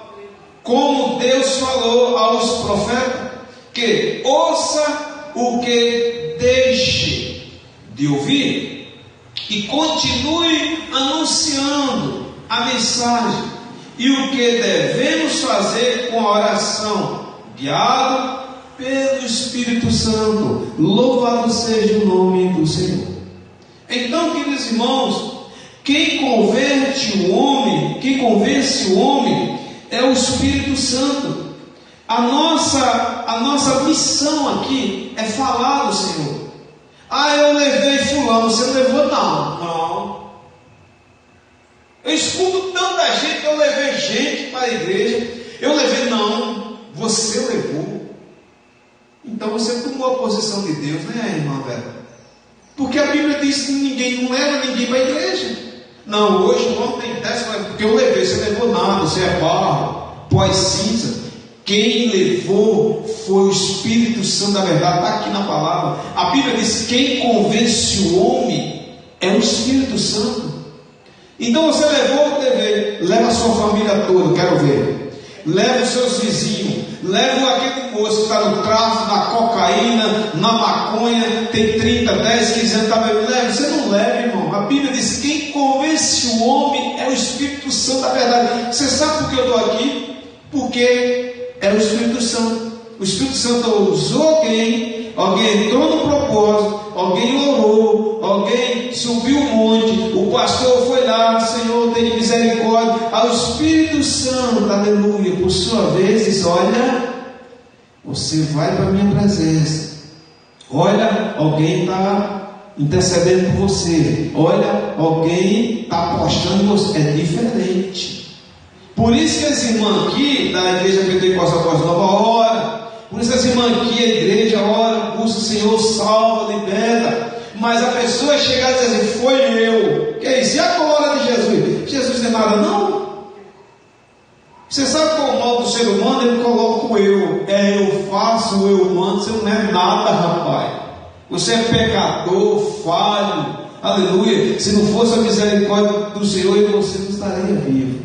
como Deus falou aos profetas, que ouça o que deixe de ouvir e continue anunciando a mensagem, e o que devemos fazer com a oração, guiado pelo Espírito Santo. Louvado seja o nome do Senhor. Então, queridos irmãos, quem convence o homem é o Espírito Santo. A nossa missão aqui é falar do Senhor. Eu levei fulano, você não levou? Não. Eu escuto tanta gente, eu levei gente para a igreja. Eu levei, não, você levou. Então você tomou a posição de Deus, né, irmã velha? Porque a Bíblia diz que ninguém não leva ninguém para a igreja. Não, hoje o homem tem 10, porque eu levei, você levou nada, você é barro, pó e cinza. Quem levou foi o Espírito Santo da verdade. Está aqui na palavra. A Bíblia diz: quem convence o homem é o Espírito Santo. Então você levou o TV, leva a sua família toda, quero ver. Leva os seus vizinhos, leva aquele moço que está no tráfico, na cocaína, na maconha, tem 30, 10, 15 anos, está bebendo. Leva, você não leva, irmão. A Bíblia diz: quem convence o homem é o Espírito Santo da verdade. Você sabe por que eu estou aqui? Porque é o Espírito Santo. O Espírito Santo usou alguém entrou no propósito, alguém orou, alguém subiu o monte, o pastor foi lá: Senhor, tem misericórdia. Ao Espírito Santo, aleluia, por sua vez, diz: olha, você vai para a minha presença. Olha, alguém está intercedendo por você. Olha, alguém está apostando em você. É diferente. Por isso que essa irmã aqui da Igreja Pentecostal Boas Novas ora. Por isso que essa irmã aqui, a igreja ora, busca o Senhor, salva, liberta. Mas a pessoa chegar e dizer assim, foi eu. Que é isso? E a glória de Jesus? Jesus não é nada não. Você sabe qual é o mal do ser humano? Ele coloca o eu. Eu faço, eu mando. Você não é nada, rapaz. Você é pecador, falho. Aleluia. Se não fosse a misericórdia do Senhor, você não estaria vivo.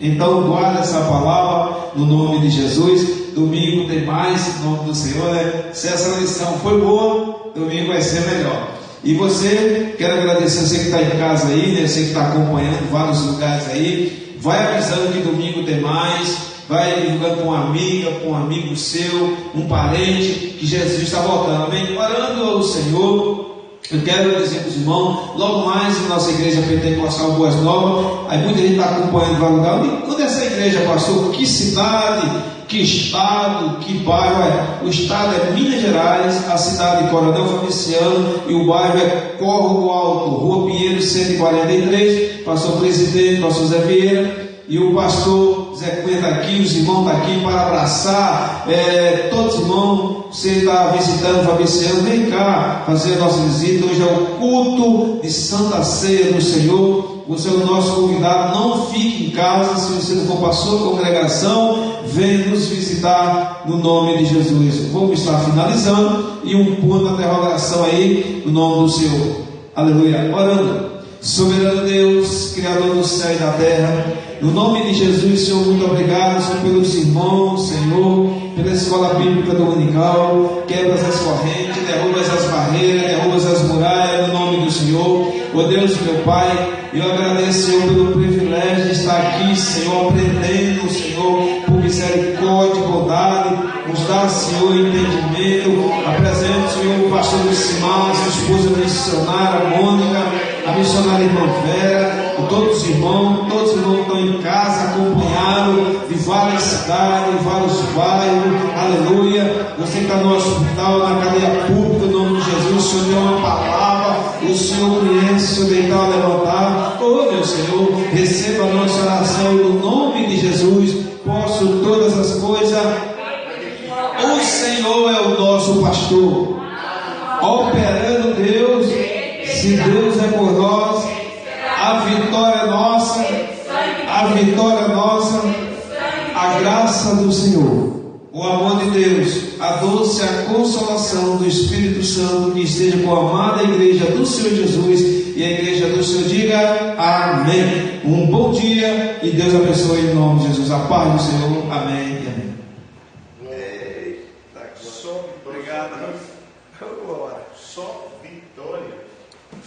Então guarda essa palavra no nome de Jesus. Domingo tem mais, no nome do Senhor, né? Se essa lição foi boa, domingo vai ser melhor. E você, quero agradecer você que está em casa aí, né? Você que está acompanhando vários lugares aí. Vai avisando que domingo tem mais. Vai divulgando para uma amiga, para um amigo seu, um parente, que Jesus está voltando. Amém? Orando ao Senhor. Eu quero dizer para os irmãos, logo mais na nossa igreja Pentecostal Boas Novas, aí muita gente está acompanhando vai lugar. Quando essa igreja passou, que cidade, que estado, que bairro é? O estado é Minas Gerais, a cidade de Coronel Fabriciano e o bairro é Córrego do Alto, Rua Pinheiro 143, pastor presidente, pastor Zé Vieira. E o pastor Zé Cunha está aqui, os irmãos estão aqui para abraçar todos os irmãos. Você está visitando o Fabriciano, vem cá fazer a nossa visita. Hoje é o culto de Santa Ceia do Senhor. Você é o nosso convidado, não fique em casa. Se você não for para a sua congregação, venha nos visitar no nome de Jesus. Vamos estar finalizando e um ponto de interrogação aí no nome do Senhor. Aleluia. Orando. Soberano Deus, Criador do céu e da terra, no nome de Jesus, Senhor, muito obrigado, Senhor, pelos irmãos, Senhor, pela escola bíblica dominical. Quebras as correntes, derrubas as barreiras, derrubas as muralhas, no nome do Senhor. Ó Deus, meu Pai, eu agradeço, Senhor, pelo privilégio de estar aqui, Senhor, aprendendo, Senhor, por misericórdia e bondade. Nos dá, Senhor, entendimento. Apresento, Senhor, o pastor Luiz Simão, sua esposa missionária, Mônica, a missionária irmã Vera, e todos os irmãos que estão em casa, acompanhados de várias cidades, de vários bairros. Aleluia. Você que está no hospital, na cadeia pública, em nome de Jesus, o Senhor deu uma palavra, o Senhor conhece, o Senhor deitar ou levantar. Oh, meu Senhor, receba a nossa oração no nome de Jesus. Posso todas as coisas. O Senhor é o nosso pastor. Operando Deus, se Deus é por nós, a vitória é nossa, a vitória é nossa, a graça do Senhor, o amor de Deus, a doce a consolação do Espírito Santo que esteja com a amada igreja do Senhor Jesus e a igreja do Senhor diga amém. Um bom dia e Deus abençoe em nome de Jesus. A paz do Senhor, amém e amém.